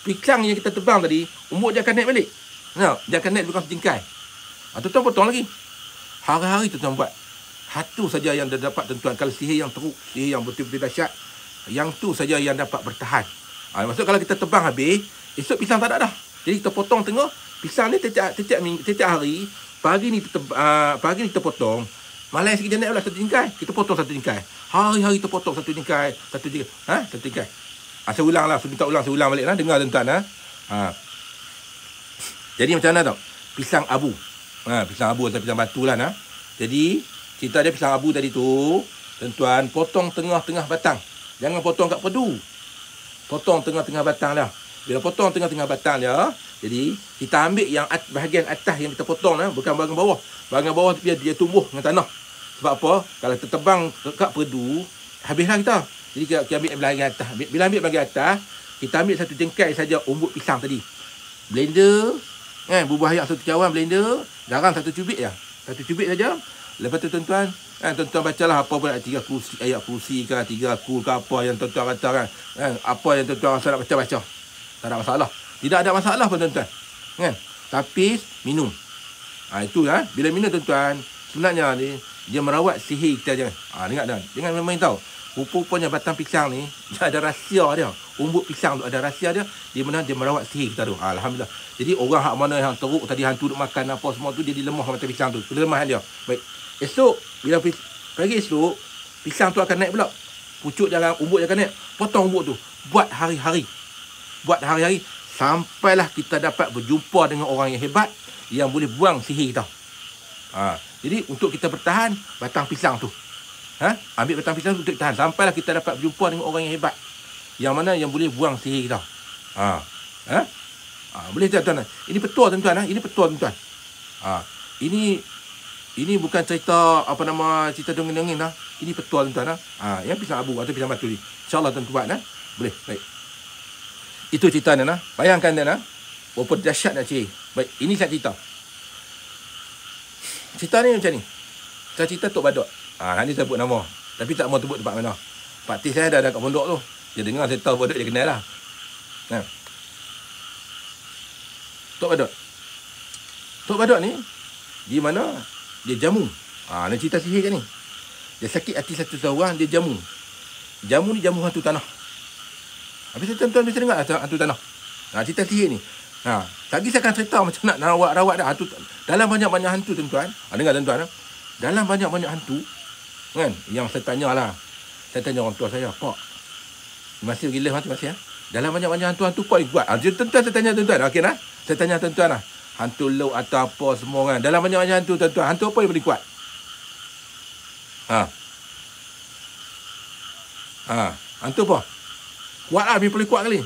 Speaker 1: pisang yang kita tebang tadi, umbut dia akan naik balik. Dia akan naik bukan sejengkai. Tuan-tuan potong lagi. Hari-hari tuan-tuan buat. Satu saja yang dia dapat tuan-tuan. Kalau sihir yang teruk, sihir yang betul-betul dahsyat, yang tu saja yang dapat bertahan. Maksud kalau kita tebang habis, esok pisang tak ada dah. Jadi kita potong tengah, pisang ni setiap hari, pagi ni kita potong, malam sikit dia naik pula 1 jengkai, kita potong 1 jengkai. Hari-hari kita potong 1 jengkai, 1 jengkai. 1 jengkai. Saya ulang lah, saya ulang balik lah. Dengar tuan-tuan. Jadi macam mana tau? Pisang abu. Pisang abu atau pisang batu lah. Jadi, cerita dia pisang abu tadi tu, tuan-tuan, potong tengah-tengah batang. Jangan potong kat pedu. Potong tengah-tengah batang lah. Bila potong tengah-tengah batang dia, jadi kita ambil yang bahagian atas yang kita potong lah, bukan bahagian bawah. Bahagian bawah tu dia tumbuh dengan tanah. Sebab apa? Kalau tertebang kat pedu, habislah kita. Jadi kita ambil bahagian atas. Bila ambil bahagian atas, kita ambil 1 jengkai saja umbut pisang tadi. Blender, bubur air 1 cawan blender, garam 1 cubik je. 1 cubik saja. Lepas tu tuan-tuan, tuan-tuan bacalah apa pun ayat kursi ke 3 kul ke apa yang tuan-tuan kata kan. Apa yang tuan-tuan rasa nak baca-baca. Tak ada masalah. Tidak ada masalah pun tuan-tuan. Kan? Tapi minum. Itu lah. Bila minum tuan-tuan, sebenarnya ni dia merawat sihir kita je. Dengar tuan. Jangan memang tahu. Rupa-rupanya batang pisang ni dia ada rahsia dia. Umbut pisang tu ada rahsia dia. Di mana dia merawat sihir kita tu. Alhamdulillah. Jadi orang hak mana yang teruk tadi hantu duk makan apa semua tu, dia dilemah batang pisang tu. Kelemahan dia. Baik. Esok bila pagi esok pisang tu akan naik pula. Pucuk jangan umbut jangan naik. Potong umbut tu. buat hari-hari. Buat hari-hari sampailah kita dapat berjumpa dengan orang yang hebat yang boleh buang sihir kita. Jadi untuk kita bertahan, batang pisang tu. Ambil batang pisang untuk tahan sampailah kita dapat berjumpa dengan orang yang hebat. Yang mana yang boleh buang sihir kita. Boleh tuan-tuan. Ini betul tuan-tuan. Ini betul tuan-tuan. Ini bukan cerita cerita dongeng-dongeng dah. Ini betul tuan-tuan. Yang pisang abu atau pisang batu ni. InsyaAllah tuan-tuan boleh. Baik. Itu cerita ni Bayangkan dia berapa dahsyat nak sihir. Baik, ini saya cerita. Cerita ni macam ni. Saya cerita Tok Badut. Nanti saya sebut nama. Tapi tak mau sebut tempat mana. Pak Tis saya dah ada kat pondok tu. Dia dengar saya tahu Badut dia kenal lah. Tok Badut ni di mana dia jamu. Ni cerita sihir kan ni. Dia sakit hati satu seorang, dia jamu. Jamu ni jamu hantu tanah. Habis tuan-tuan bisa dengar hantu tanah. Cerita sihir ni. Lagi saya akan cerita macam nak rawat dah hantu. Dalam banyak-banyak hantu tuan-tuan. Dengar tuan-tuan. Dalam banyak-banyak hantu kan, yang saya tanya orang tua saya, Pak, masih pergi live masih dalam banyak-banyak hantu Pak yang kuat. Tuan-tuan saya tanya tuan-tuan. Okey saya tanya tuan-tuan hantu laut atau apa semua kan. Dalam banyak-banyak hantu tuan-tuan, hantu apa yang paling kuat? Hantu apa? Kuat lah, paling kuat kali.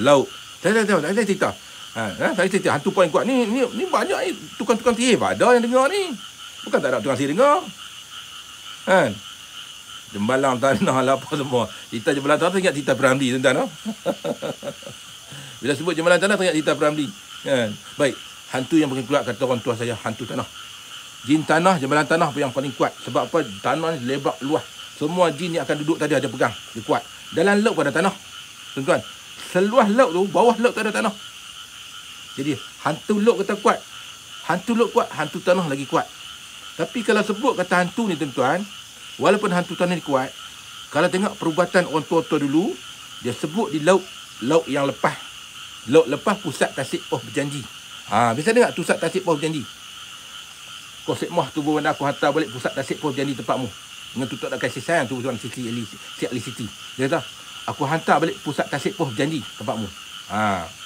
Speaker 1: Laut. Saya cerita. Saya cerita hantu paling kuat ni banyak ni tukang-tukang sihir ada yang dengar ni. Bukan tak ada tukang sihir dengar. Kan? Jembalang tanah lah apa semua. Cerita jembalang tanah teringat cerita Piramli tuan-tuan. Bila sebut jembalang tanah teringat cerita Piramli. Kan? Baik, hantu yang paling kuat kata orang tua saya, hantu tanah. Jin tanah, jembalang tanah yang paling kuat. Sebab apa? Tanah ni lebar luas. Semua jin yang akan duduk tadi ada pegang. Dia kuat. Dalam laut pun ada tanah. Tuan-tuan, seluas laut tu, bawah laut tak ada tanah. Jadi hantu laut kata kuat. Hantu laut kuat, hantu tanah lagi kuat. Tapi kalau sebut kata hantu ni tuan-tuan, walaupun hantu tanah ni kuat, kalau tengok perubatan orang tua-tua dulu, dia sebut di laut yang lepas. Laut lepas pusat tasik poh berjanji. Bisa dengar pusat tasik poh berjanji. Kau sekmah tu benda aku hantar balik pusat tasik poh berjanji tempatmu. Dengan tutup nak kasih sayang tu tuan Siti Siti. Dia kata, aku hantar balik pusat tasik poh berjanji tempatmu.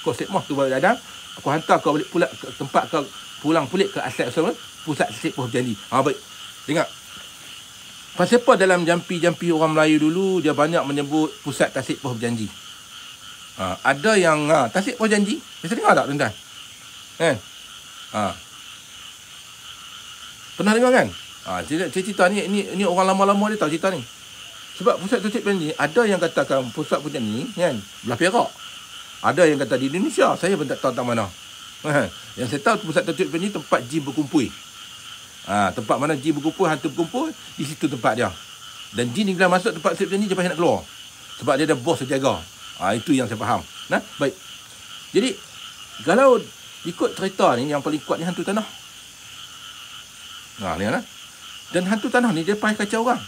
Speaker 1: Kau sekmah tu balik dadang, aku hantar kau balik pula ke tempat kau pulang pulik ke asal usul pusat tasik poh berjanji. Baik. Dengar. Pasal apa dalam jampi-jampi orang Melayu dulu dia banyak menyebut pusat tasik poh berjanji. Ada yang tasik poh janji. Bisa dengar tak tuan-tuan? Kan? Pernah dengar kan? Cerita ni orang lama-lama dia tahu cerita ni. Sebab pusat tasik poh janji ada yang katakan pusat poh janji kan belah Perak. Ada yang kata di Indonesia, saya pun tak tahu tak mana. Yang saya tahu pusat tasik poh janji tempat jin berkumpul. Tempat mana jin berkumpul, hantu berkumpul, di situ tempat dia. Dan jin bila masuk tempat tasik poh janji dia pasti nak keluar. Sebab dia ada bos yang jaga. Itu yang saya faham. Baik. Jadi kalau ikut cerita ni yang paling kuat ni hantu tanah. Ni kan? Dan hantu tanah ni dia payah kacau orang.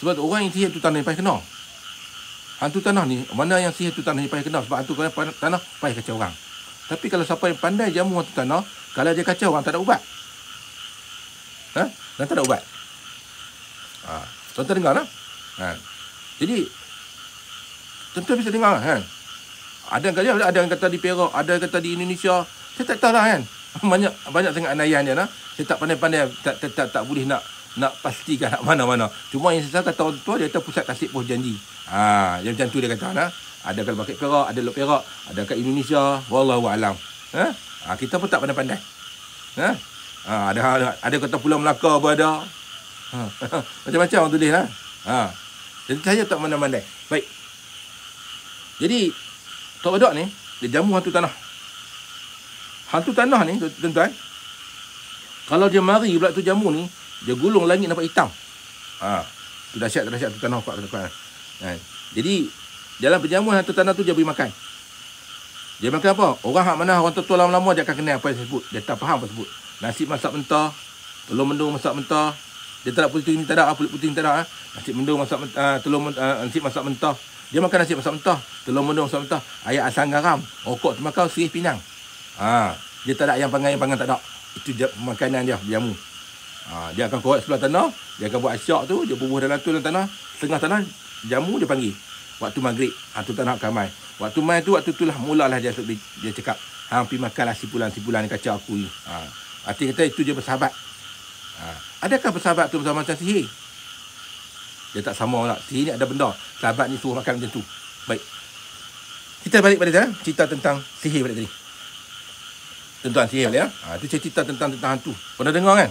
Speaker 1: Sebab orang yang sihir hantu tanah ni payah kena. Hantu tanah ni, mana yang sihir hantu tanah ni payah kena sebab hantu tanah payah kacau orang. Tapi kalau siapa yang pandai jamu hantu tanah, kalau dia kacau orang tak ada ubat. Dan tak ada ubat. Tuan-tuan dengar lah. Jadi tuan-tuan bisa dengar kan. Ada yang kata di Perak, ada yang kata di Indonesia. Saya tak tahu lah kan. Banyak sangat anayan dia Saya tak pandai-pandai, tak boleh nak pastikan nak mana-mana. Cuma yang saya kata orang tua dia kata pusat tasik poh janji. Yang macam tu dia kata ada kat Bukit Perak, ada Lok Perak, ada kat Indonesia, wallahu alam. Kita pun tak pandai-pandai. Ada kata Pulau Melaka pun ada. Macam-macam orang tulis Jadi saya tak pandai-pandai. Baik. Jadi Tok Badut ni dia jamu hantu tanah. Hantu tanah ni tuan-tuan, kalau dia mari pula tu jamu ni, dia gulung langit nampak hitam. Tu dahsyat hantu tanah kuat. Jadi dalam perjamuan hantu tanah tu dia beri makan. Dia makan apa? Orang hak mana orang tua lama-lama dia akan kenal apa yang sebut. Dia tak faham apa sebut. Nasi masak mentah, telur mendung masak mentah. Dia tak ada putih ni tak ada, kulit putih ni tak ada. Nasi mendung masak nasi masak mentah. Dia makan nasi masak mentah, telur mendung masak mentah, ayam asam garam, rokok tembakau, sirih pinang. Dia tak ada ayam panggang tak ada. Itu dia makanan dia, jamu. Dia akan korek sebelah tanah, dia akan buat asyak tu, dia bubuh dalam tu dalam tanah, setengah tanah, jamu dia panggil. waktu maghrib. Tuan nak kamai. Waktu mai tu, waktu itulah mulalah dia cakap, hang pergi makanlah sipulan ni kacau aku ni. Arti kata itu dia bersahabat. Adakah bersahabat tu sama macam sihir? Dia tak sama lah. Sihir ni ada benda. Sahabat ni suruh makan macam tu. Baik. Kita balik pada cerita tentang sihir balik tadi. Tuan-tuan, sihir balik itu cerita tentang hantu. Pernah dengar kan?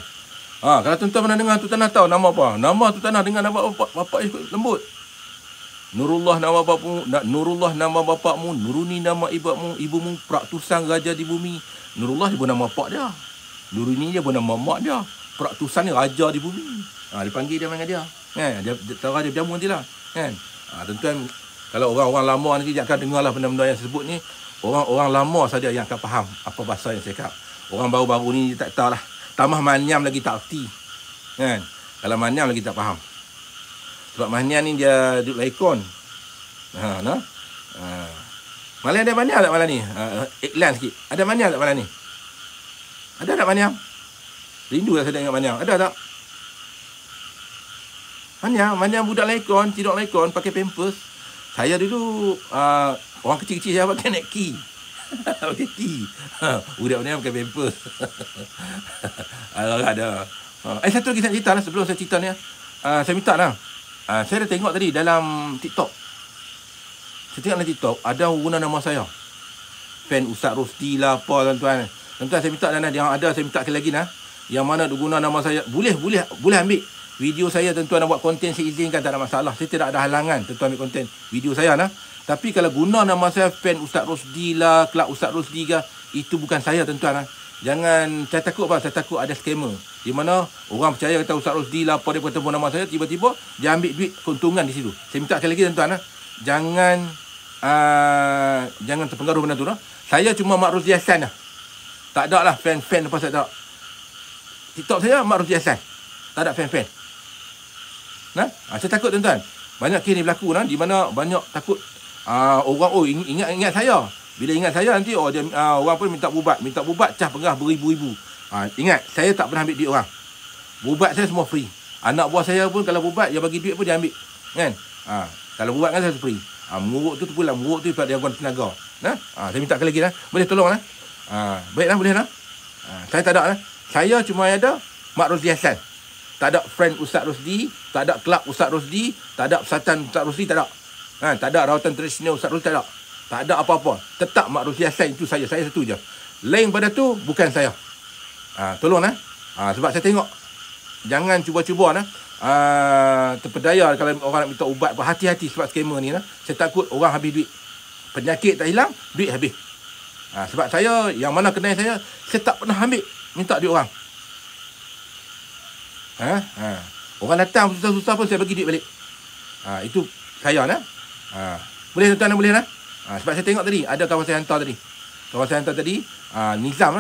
Speaker 1: Kalau tuan-tuan pernah dengar, tu tanah tahu nama apa? Nama tu tanah dengan nama bapak lembut. Nurullah nama bapakmu, Nurullah nama bapakmu, Nuruni nama ibumu, Praktusan raja di bumi. Nurullah dia pun nama bapak dia. Nuruni dia pun nama mak dia. Praktusan ni raja di bumi. Dia panggil dia dengan dia. Kan? Dia tahu dia berjamu nantilah. Kan? Tuan-tuan, kalau orang-orang lama nanti dia akan dengarlah benda-benda yang sebut ni. Orang-orang lama saja yang akan faham apa bahasa yang saya cakap. Orang baru-baru ni dia tak tahu lah. Tambah manyam lagi tak erti. Kan? Kalau manyam lagi tak faham. Sebab manyam ni dia duduk laikon. Malam ada manyam tak malam ni? Iklan sikit. Ada manyam tak malam ni? Ada tak manyam? Rindu lah saya dengar manyam. Ada tak? Manyam budak laikon, tidur laikon, pakai pampers. Saya dulu orang kecil-kecil saya pakai Nike. Pakai T. Budak ni pakai pampers. Ada. Satu lagi saya cerita lah sebelum saya cerita ni. Saya minta lah. Saya dah tengok tadi dalam TikTok. Saya tengok dalam TikTok ada guna nama saya. Fan Ustaz Rosdi lah apa tuan-tuan. Tuan-tuan saya minta yang ada saya minta lagi lah. Yang mana guna nama saya. Boleh ambil video saya tuan-tuan nak buat konten saya izinkan, tak ada masalah. Saya tidak ada halangan tuan-tuan ambil konten video saya lah. Tapi kalau guna nama saya Fan Ustaz Rosdi lah, Kelab Ustaz Rosdi lah, itu bukan saya tuan-tuan lah. Jangan, saya takut apa? Saya takut ada scammer. Di mana orang percaya kata Ustaz Rosdi lah apa, dia bertemu nama saya, tiba-tiba dia ambil duit keuntungan di situ. Saya minta sekali lagi tuan-tuan lah. Jangan terpengaruh benda tu lah. Saya cuma Mak Rosdi Hassan lah. Tak ada lah fan-fan apa saya tak. TikTok saya Mak Rosdi Hassan. Tak ada fan-fan. Saya takut tuan-tuan. Banyak kes ni berlaku di mana banyak takut orang ingat saya. Bila ingat saya nanti orang pun minta bubat cah pengarah beribu-ribu. Ingat saya tak pernah ambil duit orang. Bubat saya semua free. Anak buah saya pun kalau bubat dia bagi duit pun dia ambil. Kan? Kalau bubat kan saya free. Mengurut tu pula, mengurut tu pada gangguan tenaga. Saya minta sekali lagi boleh tolong lah. Baiklah boleh lah. Saya tak ada lah. Saya cuma ada Mak Rosdi Hassan. Tak ada friend Ustaz Rosdi, tak ada kelab Ustaz Rosdi, tak ada persatuan Ustaz Rosdi, tak ada. Tak ada rawatan tradisional Ustaz Rosdi, tak ada. Tak ada apa-apa. Tetap Mak Rosdi Hassan itu saya satu je. Lain pada tu bukan saya. Tolonglah. Sebab saya tengok jangan cuba-cuba terpedaya kalau orang nak minta ubat. Berhati-hati sebab scammer ni saya takut orang habis duit. Penyakit tak hilang, duit habis. Sebab saya yang mana kenal saya tak pernah ambil minta duit orang. Orang datang susah-susah pun saya bagi duit balik. Itu saya boleh tuan-tuan, boleh sebab saya tengok tadi ada kawan saya hantar tadi. Kawan saya hantar tadi Nizam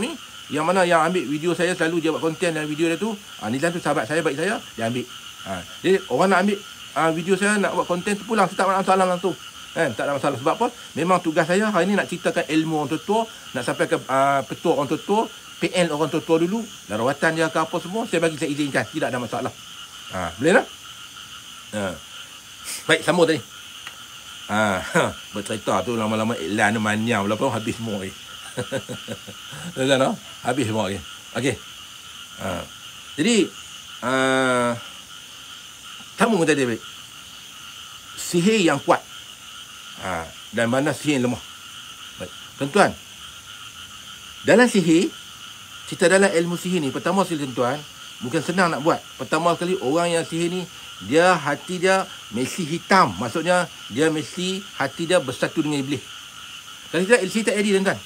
Speaker 1: ni yang mana yang ambil video saya, selalu dia buat konten dalam video dia tu. Nizam tu sahabat saya, baik saya, dia ambil. Jadi orang nak ambil video saya, nak buat konten tu pulang, saya tak ada masalah langsung. Tak ada masalah. Sebab apa? Memang tugas saya hari ni nak ceritakan ilmu orang tua, nak sampai ke petua orang tua, PL orang tua dulu, rawatan dia ke apa semua, saya bagi, saya izinkan, tidak ada masalah. Boleh lah. Baik, sambung tadi. Bercerita tu lama-lama iklan tu manyam lah pun habis semua lagi. Habis semua lagi. Okey. Jadi sambung tadi balik. Sihir yang kuat. Dan mana sihir yang lemah. Baik. Tuan-tuan, dalam sihir, cerita dalam ilmu sihir ni, pertama sekali tuan-tuan, bukan senang nak buat. Pertama sekali, orang yang sihir ni, dia hati dia mesti hitam. Maksudnya, dia mesti hati dia bersatu dengan iblis. Kalau tidak, sihir tak jadi tuan-tuan.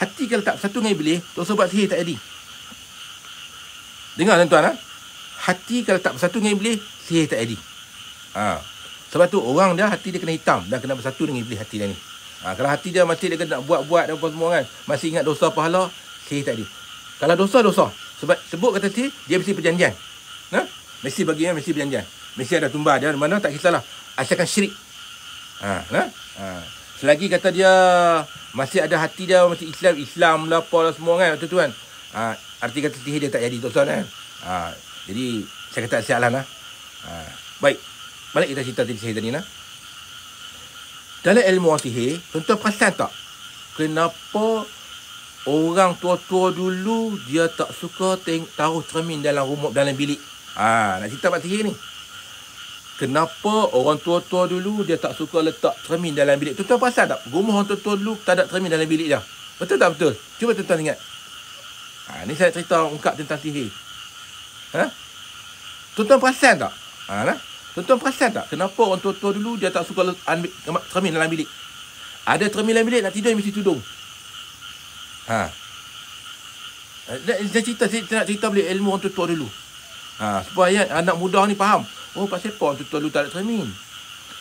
Speaker 1: Hati kalau tak bersatu dengan iblis, tak usah buat sihir tak jadi. Dengar tuan-tuan. Hati kalau tak bersatu dengan iblis, sihir tak jadi. Sebab tu orang dia hati dia kena hitam dan kena bersatu dengan iblis hati dia ni. Kalau hati dia masih dia kena nak buat-buat dan apa semua kan, masih ingat dosa pahala, sihir tak jadi. Kalau dosa. Sebut kata sihir, dia mesti perjanjian. Mesti bagian, mesti perjanjian. Mesti ada tumbal dia, mana tak kisahlah. Asalkan syirik. Selagi kata dia masih ada hati dia masih Islam lah apa lah semua kan, tu kan. Arti kata sihir dia tak jadi, tak usah kan. Jadi saya kata sialan lah. Baik. Balik kita cerita sihir tadi nah. Dalam ilmu sihir, tuan-tuan perasan tak? Kenapa orang tua-tua dulu dia tak suka taruh cermin dalam rumah, dalam bilik? Nak cerita pasal sihir ni. Kenapa orang tua-tua dulu dia tak suka letak cermin dalam bilik? Tuan-tuan perasan tak? Rumah orang tua-tua dulu tak ada cermin dalam bilik dia. Betul tak betul? Cuba tuan-tuan ingat. Ni saya cerita ungkap tentang sihir. Tuan-tuan perasan tak? Tuan-tuan perasan tak? Kenapa orang tua-tua dulu dia tak suka ambil cermin dalam bilik? Ada cermin dalam bilik, nak tidur mesti tudung. Saya nak cerita balik ilmu orang tua-tua dulu. Supaya anak muda ni faham. Oh, pasal apa orang tua-tua dulu tak ada cermin?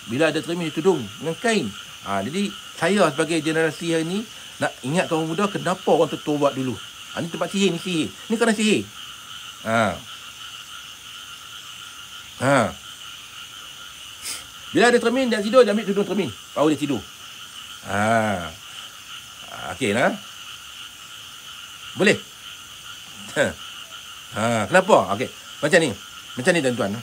Speaker 1: Bila ada cermin, dia tudung dengan kain. Jadi saya sebagai generasi hari ni nak ingatkan orang muda kenapa orang tua-tua buat dulu. Ni tempat sihir, ni sihir. Ni kena sihir. Bila ada cermin, dia tidur, dia ambil tudung cermin. Baru dia tidur. Okey lah. Boleh? Kenapa? Okey. Macam ni tuan-tuan.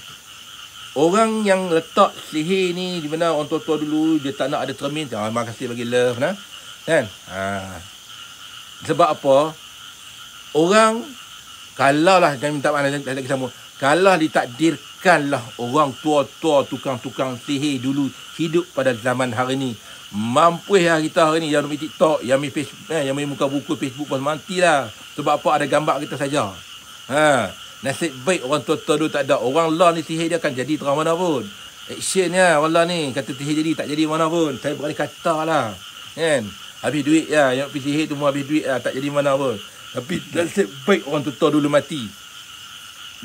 Speaker 1: Orang yang letak sihir ni di mana orang tua-tua dulu dia tak nak ada cermin. Terima kasih bagi love nah. Kan? Sebab apa? Orang kalaulah jangan minta maaf lagi sama. Kalau ditakdirkanlah orang tua-tua tukang-tukang sihir dulu hidup pada zaman hari ni, mampu kita hari ni yang ambil TikTok, yang ambil Facebook, yang ambil muka buku Facebook pun matilah. Sebab apa? Ada gambar kita saja. Nasib baik orang tua-tua dulu tak ada. Orang lah ni sihir dia akan jadi terang mana pun. Actionnya orang lah ni kata sihir jadi tak jadi mana pun. Saya berani kata lah. Kan? Habis duit ya. Yang pergi sihir tu mau habis duit lah. Tak jadi mana pun. Tapi nasib baik orang tua-tua dulu mati.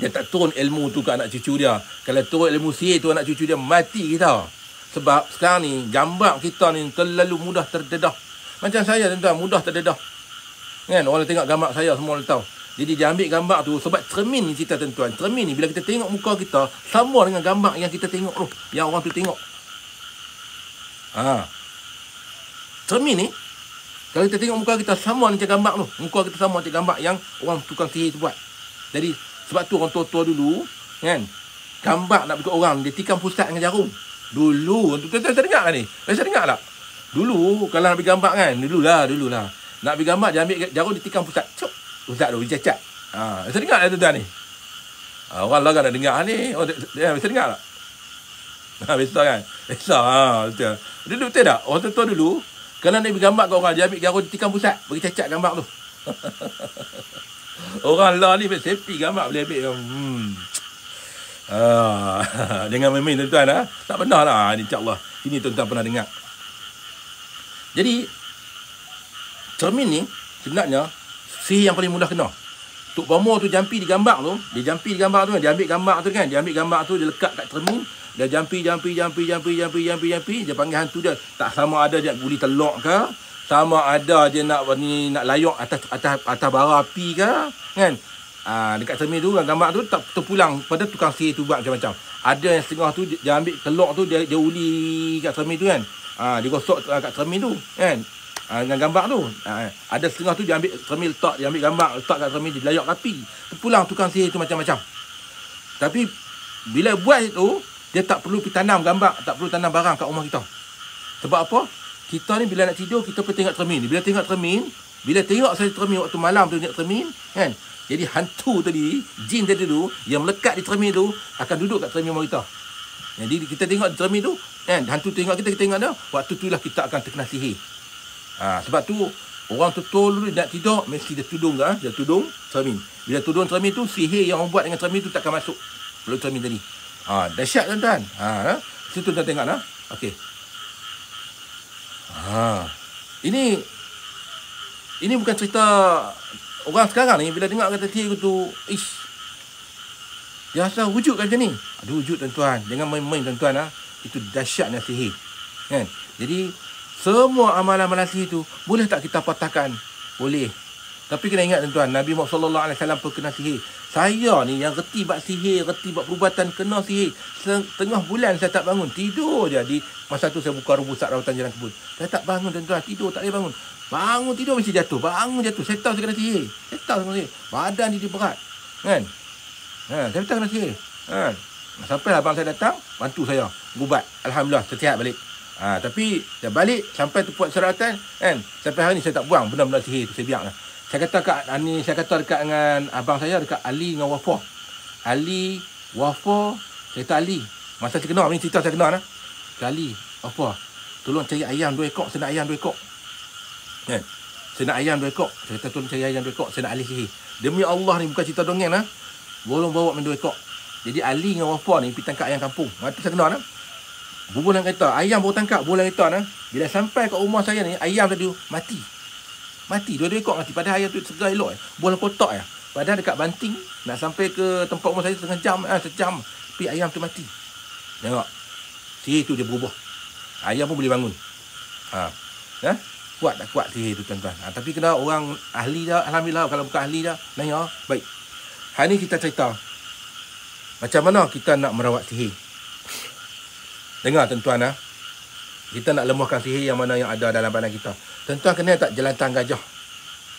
Speaker 1: Dia tak turun ilmu tu ke anak cucu dia. Kalau turun ilmu sihir tu anak cucu dia, mati kita. Sebab sekarang ni gambar kita ni terlalu mudah terdedah. Macam saya tuan-tuan, mudah terdedah. Kan? Orang tengok gambar saya semua tahu. Jadi dia ambil gambar tu sebab cermin ni cerita tuan-tuan. Cermin ni bila kita tengok muka kita sama dengan gambar yang kita tengok tu, yang orang tu tengok. Cermin ni kalau kita tengok muka kita sama macam gambar tu. Muka kita sama macam gambar yang orang tukang sihir tu buat. Jadi sebab tu orang tua-tua dulu kan, gambar nak ikut orang dia tikam pusat dengan jarum. Dulu tuan-tuan dengar kan ni? Saya dengar tak? Dulu kalau nak ambil gambar kan, dululah. Nak ambil gambar dia ambil jarum dia tikam pusat. Cuk. Pusat tu dia cacat. Saya dengar tak tuan-tuan ni? Orang lah kan nak dengar ni. Saya dengar tak? Biasa kan? Biasa. Betul. Dulu betul tak? Orang tua-tua dulu kalau nak ambil gambar kat orang dia ambil jarum dia tikam pusat, bagi cacat gambar tu. Orang lah ni safety gambar boleh ambil. Jangan main-main tuan-tuan. Tak pernah lah. InsyaAllah ini tuan-tuan pernah dengar. Jadi cermin ni sebenarnya sihir yang paling mudah kena. Tok Bomo tu jampi di gambar tu. Dia jampi di gambar tu kan. Dia ambil gambar tu kan. Dia ambil gambar tu dia lekat kat cermin. Dia jampi. Dia panggil hantu dia. Tak sama ada dia boleh telok ke, sama ada dia nak layok atas bara api ke, kan? Dekat cermin tu gambar tu tak terpulang pada tukang sihir tu buat macam-macam. Ada yang setengah tu dia ambil telok tu dia uli kat cermin tu kan. Dia gosok kat cermin tu kan. Dengan gambar tu. Ada setengah tu dia ambil cermin letak, dia ambil gambar letak kat cermin dia layok api. Terpulang tukang sihir tu macam-macam. Tapi bila buat itu dia tak perlu pergi tanam gambar, tak perlu tanam barang kat rumah kita. Sebab apa? Kita ni bila nak tidur kita pergi tengok cermin. Bila tengok cermin, bila tengok saya cermin waktu malam tu tengok cermin kan. Jadi hantu tadi, jin tadi tu yang melekat di cermin tu akan duduk kat cermin rumah kita. Jadi kita tengok di cermin tu kan, hantu tengok kita tengok dia, waktu itulah kita akan terkena sihir. Sebab tu orang tua dulu nak tidur mesti dia tudung dia tudung cermin. Bila tudung cermin tu sihir yang orang buat dengan cermin tu takkan masuk belum cermin tadi. Dahsyat tuan-tuan. Situ tuan tengok lah. Okey. Ini bukan cerita orang sekarang ni bila dengar kata sihir tu, dia rasa wujud kan macam ni. Ada wujud tuan-tuan. Jangan main-main tuan-tuan. Itu dahsyatnya sihir. Kan? Jadi semua amalan-amalan sihir tu boleh tak kita patahkan? Boleh. Tapi kena ingat tuan-tuan, Nabi Muhammad sallallahu alaihi wasallam pun kena sihir. Saya ni yang reti buat sihir, reti buat perubatan kena sihir. Setengah bulan saya tak bangun, tidur je. Di masa tu saya buka rubusak rawatan jalan kebun. Saya tak bangun tuan-tuan, tidur tak boleh bangun. Bangun tidur mesti jatuh, bangun jatuh. Saya tahu saya kena sihir. Saya tahu saya kena sihir. Badan dia berat. Kan? Saya tahu kena sihir. Kan? Sampai abang saya datang, bantu saya ubat. Alhamdulillah, sihat balik. Tapi dah balik sampai tempat syaratan kan. Sampai hari ni saya tak buang benda-benda sihir tu, saya biarlah. Saya kata dekat dengan abang saya, dekat Ali dengan Wafa. Ali, Wafa, saya kata Ali. Masa saya kenal ni, cerita saya kenal Ali, Wafa, tolong cari ayam 2 ekor, saya nak ayam 2 ekor. Kan? Saya nak ayam 2 ekor. Saya kata tolong cari ayam 2 ekor, saya nak ahli sihir. Demi Allah ni bukan cerita dongeng Bolong bawa main 2 ekor. Jadi Ali dengan Wafa ni pergi tangkap ayam kampung. Mati saya kenal Bubur dalam kereta, ayam baru tangkap, bubur dalam kereta Bila sampai kat rumah saya ni, ayam tadi mati. Mati, 2 ekor mati. Padahal ayam tu segar elok Bola kotak Padahal dekat Banting, nak sampai ke tempat rumah saya sejam. Tapi ayam tu mati. Tengok. Sihir tu dia berubah. Ayam pun boleh bangun. Kuat tak kuat sihir tu tuan-tuan. Tapi kena orang ahli dah. Alhamdulillah, kalau bukan ahli dah, nanya. Baik. Hari ni kita cerita macam mana kita nak merawat sihir. Dengar tuan-tuan kita nak lemahkan sihir yang mana yang ada dalam badan kita. Tuan-tuan kenal tak jelantang gajah?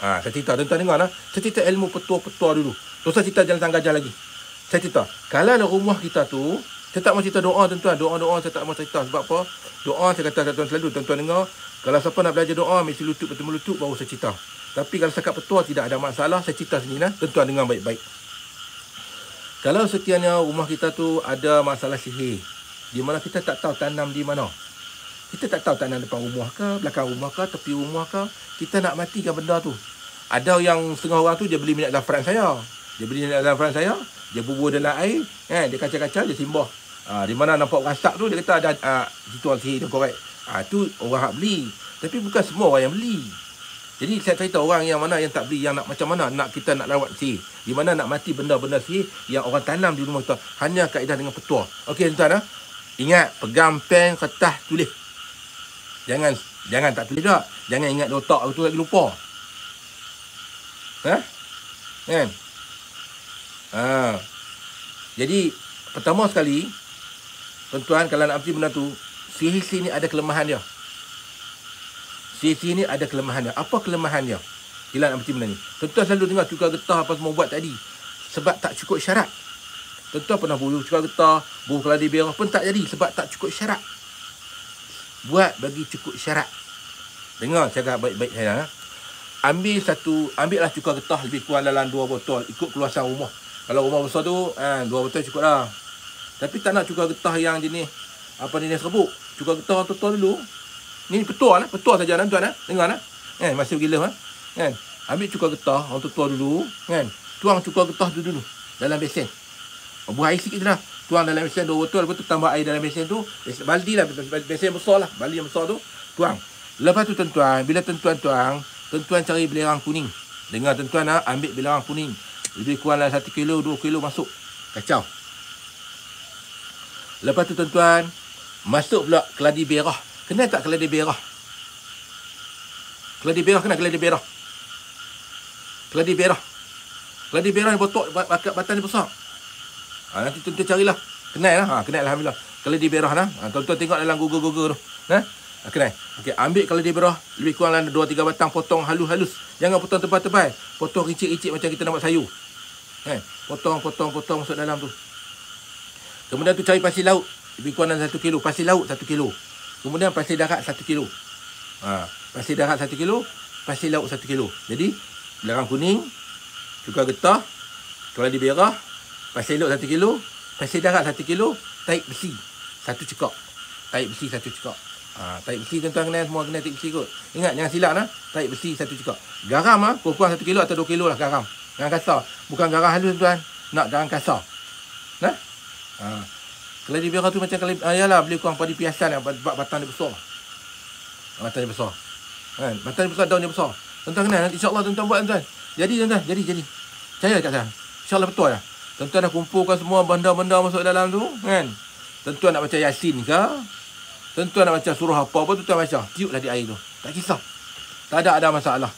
Speaker 1: Saya cerita, tuan-tuan dengar Saya cerita ilmu petua-petua dulu. Terus saya cerita jelantang gajah lagi. Saya cerita, kalau dalam rumah kita tu, saya tak mau cerita doa tuan-tuan. Doa-doa saya tak mau cerita. Sebab apa? Doa saya kata tuan-tuan selalu, tuan-tuan dengar. Kalau siapa nak belajar doa, mesti lutut bertemu lutut baru saya cerita. Tapi kalau setakat petua tidak ada masalah, saya cerita sini tuan-tuan dengar baik-baik. Kalau sekiranya rumah kita tu ada masalah sihir, di mana kita tak tahu tanam di mana. Kita tak tahu tanam depan rumah ke, belakang rumah ke, tepi rumah ke. Kita nak matikan benda tu. Ada yang setengah orang tu dia beli minyak zafran saya. Dia bubur dalam air, dia kacau-kacau, dia simbah. Di mana nampak rasak tu dia kata ada ritual sihir dia korek. Tu orang hak beli. Tapi bukan semua orang yang beli. Jadi saya cerita orang yang mana yang tak beli, yang nak macam mana nak kita nak rawat sihir. Di mana nak mati benda-benda sihir yang orang tanam di rumah kita. Hanya kaedah dengan petua. Okey tuan-tuan ingat, pegang pen, kertas, tulis. Jangan tak tulis tak. Jangan ingat di otak tu lagi lupa. Kan? Jadi pertama sekali, tuan-tuan kalau nak mesti benda tu, sihir ni ada kelemahan dia. Sihir ni ada kelemahan dia. Apa kelemahan dia? Bila nak mesti benda ni. Tuan-tuan selalu dengar cuka getah apa semua buat tadi. Sebab tak cukup syarat. Tuan-tuan pernah bulu cuka getah, bulu keladi merah pun tak jadi. Sebab tak cukup syarat. Buat bagi cukup syarat. Dengar cakap baik-baik saya. Ambillah cuka getah lebih kurang dalam 2 botol. Ikut keluasan rumah. Kalau rumah besar tu, 2 botol cukup lah. Tapi tak nak cuka getah yang jenis serbuk. Cuka getah total dulu. Ni petua saja tuan dengar kan masih gila kan. Ambil cuka getah orang tua dulu kan. Tuang cuka getah tu dulu dalam besen. Buah air sikit dah. Tuang dalam besen 2 botol, lepas tu tambah air dalam besen tu. Baldi lah, besen besar lah. Baldi yang besar tu tuang. Lepas tu tuan-tuan, bila tuan-tuan tuang, tuan-tuan cari belerang kuning. Dengar tuan-tuan ambil belerang kuning. Lebih kurang lah 1 kilo, 2 kilo masuk. Kacau. Lepas tu tuan-tuan, masuk pula keladi berah. Kenal tak keladi berah? Keladi berah kenal keladi berah? Keladi berah ni botok batang ni besar. Nanti tuan-tuan carilah. Kenal lah. Kenal alhamdulillah. Keladi berah tuan-tuan tengok dalam Google tu. Kenal. Okey, ambil keladi berah lebih kurang 2-3 batang, potong halus-halus. Jangan potong tebal-tebal. Potong rincik-rincik macam kita nak buat sayur. Potong masuk dalam tu. Kemudian tu cari pasir laut. Lebih kurang 1 kilo. Pasir laut 1 kilo. Kemudian pasir darat 1 kilo. Pasir darat 1 kilo, pasir laut 1 kilo. Jadi, belerang kuning, cuka getah, keladi berah, pasir laut 1 kilo, pasir darat 1 kilo, taik besi 1 cekak. Taik besi 1 cekak. Taik besi tuan-tuan kenal, semua kenal taik besi kot. Ingat, jangan silap taik besi 1 cekak. Garam kurang 1 kilo atau 2 kilo lah garam. Garam kasar. Bukan garam halus tuan, nak garam kasar. Keladi berah tu macam yalah boleh kurang padi piasan batang dia besar. Batang dia besar. Batang dia besar, daun dia besar. Tuan-tuan kenal, insya-Allah tuan-tuan buat tuan. Jadi tuan-tuan, jadi. Percaya tak saya? Insya-Allah betul lah. Tuan-tuan dah kumpulkan semua benda-benda masuk dalam tu kan. Tuan-tuan nak baca Yasin ke? Tuan-tuan nak baca surah apa pun tuan-tuan baca. Tiuplah di air tu. Tak kisah. Tak ada masalah.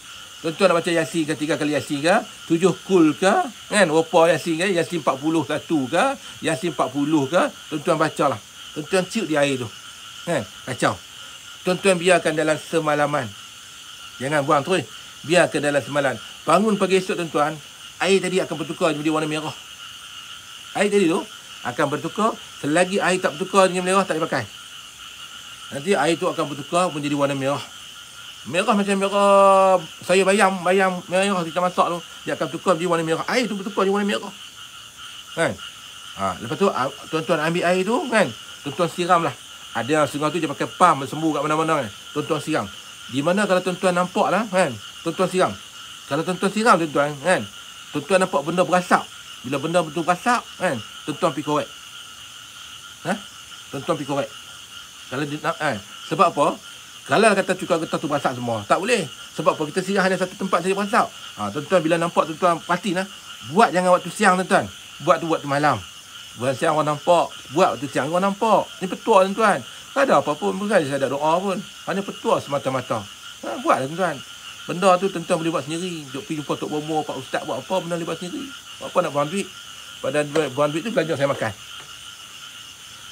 Speaker 1: Tuan-tuan nak baca Yasin ke 3 kali Yasin ke, 7 kul ke, kan? Rupa Yasin ke, Yasin 41 ke, Yasin 40 ke, tuan-tuan bacalah. Tuan-tuan ciut di air tu. Kan? Kacau. Tuan-tuan biarkan dalam semalaman. Jangan buang terus. Biarkan dalam semalam. Bangun pagi esok tuan-tuan, air tadi akan bertukar menjadi warna merah. Air tadi tu akan bertukar. Selagi air tak bertukar dengan merah, tak dipakai. Nanti air tu akan bertukar menjadi warna merah. Merah macam merah sayur bayam merah kita masak tu, dia akan tukar menjadi warna merah. Air tu bertukar jadi warna merah. Kan? Lepas tu tuan-tuan ambil air tu kan, tuan-tuan siram lah. Ada sungai tu dia pakai pam sembuh kat mana-mana kan. Tuan-tuan siram. Di mana kalau tuan-tuan nampak lah kan, tuan-tuan siram. Kalau tuan-tuan siram tuan-tuan kan, tuan-tuan nampak benda berasap. Bila benda betul berasap kan, tuan-tuan pergi korek. Tuan-tuan pergi korek. Kalau dia nak sebab apa? Kalau kata cuka getah tu berasap semua, tak boleh. Sebab apa? Kita siram hanya satu tempat saja berasap. Tuan-tuan bila nampak tuan-tuan pastilah buat, jangan waktu siang tuan-tuan. Buat waktu malam. Buat siang orang nampak, buat waktu siang orang nampak. Ni petua tuan-tuan. Tak ada apa pun, bukan saya ada doa pun. Hanya petua semata-mata. Buatlah tuan-tuan. Benda tu tuan-tuan boleh buat sendiri. Duk pergi jumpa Tok Bomo, Pak Ustaz buat apa, benda boleh buat sendiri. Buat apa nak buang duit? Pada buang duit tu belanja saya makan.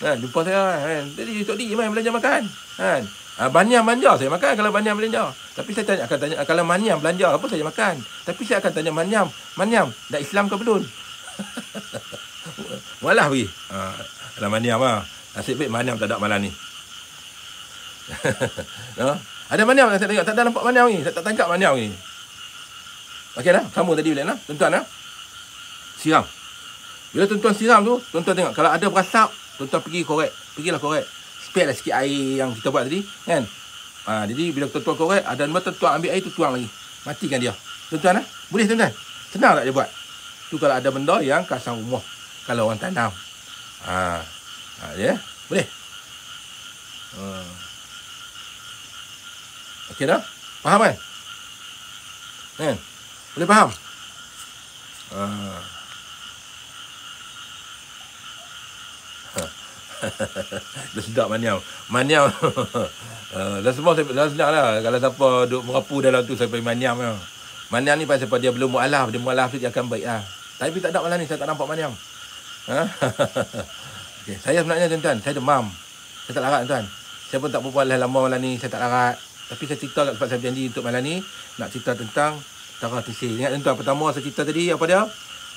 Speaker 1: Jumpa saya kan. Jadi Tok Di mai belanja makan. Kan? Banyam belanja saya makan kalau Banyam belanja. Tapi saya akan tanya kalau Manyam belanja apa saya makan. Tapi saya akan tanya Manyam dah Islam ke belum? Malah pergi. Kalau Manyam nasib baik Manyam tak ada malam ni. Ada Manyam saya tengok, tak ada nampak Manyam ni. Saya tak tangkap Manyam ni. Okey dah, sama tadi boleh lah. Tuan-tuan siram. Bila tuan-tuan siram tu, tuan-tuan tengok kalau ada berasap, tuan-tuan pergi korek. Pergilah korek. Spare lah sikit air yang kita buat tadi kan. Jadi bila tuan-tuan korek, ada nombor tuan-tuan ambil air tu tuang lagi. Matikan dia. Tuan-tuan boleh tuan-tuan. Senang tak dia buat? Tu kalau ada benda yang kasang rumah. Kalau orang tanam. Ya, boleh. Okey dah? Faham kan? Boleh faham? Dah sedap Manyam. Dah semua dah sedap lah. Kalau siapa duduk merapu dalam tu sampai Manyam. Manyam ni pasal dia belum mu'alaf. Dia mu'alaf tu dia akan baik lah. Tapi tak ada malam ni. Saya tak nampak Manyam. Okay. Saya sebenarnya tuan-tuan, saya demam. Saya tak larat tuan. Saya pun tak berbual lama malam ni. Saya tak larat. Tapi saya cerita sebab saya berjanji untuk malam ni nak cerita tentang Tara Tisih. Ingat tuan-tuan, pertama saya cerita tadi apa dia?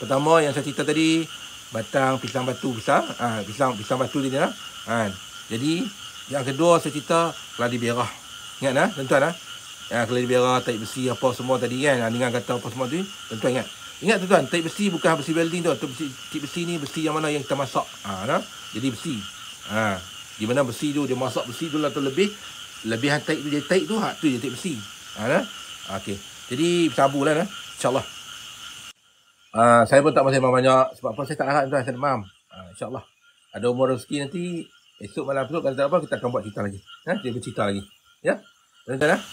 Speaker 1: Pertama yang saya cerita tadi, batang pisang batu besar. Pisang batu dia lah. Jadi yang kedua saya cerita keladi berah. Ingat tuan-tuan keladi berah, taik besi apa semua tadi kan. Dengan kata apa semua tu, tuan-tuan ingat. Ingat tuan-tuan, taik besi bukan besi welding tu. Taik besi ni besi yang mana yang kita masak. Jadi besi. Di mana besi tu dia masak besi tu lah tu lebihan taik tu dia taik tu, tu dia taik besi. Okey. Jadi sabulah insya-Allah. Saya pun tak masih banyak sebab apa saya tak larat tuan, saya demam. Insya-Allah. Ada umur rezeki nanti esok malam tu kalau tak apa kita akan buat cerita lagi. Dia bercerita lagi. Ya. Tuan-tuan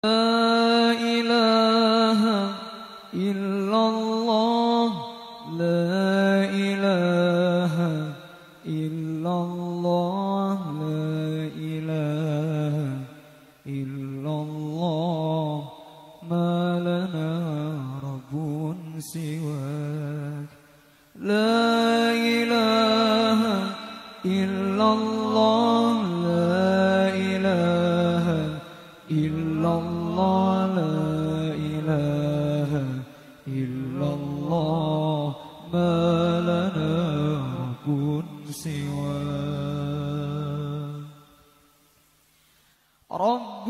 Speaker 2: La ilaha illallah, la ilaha illallah, la ilaha illallah, ma lana rabbun siwak. لا إله إلا الله لا إله إلا الله لا إله إلا الله ما لنا رب سواه رب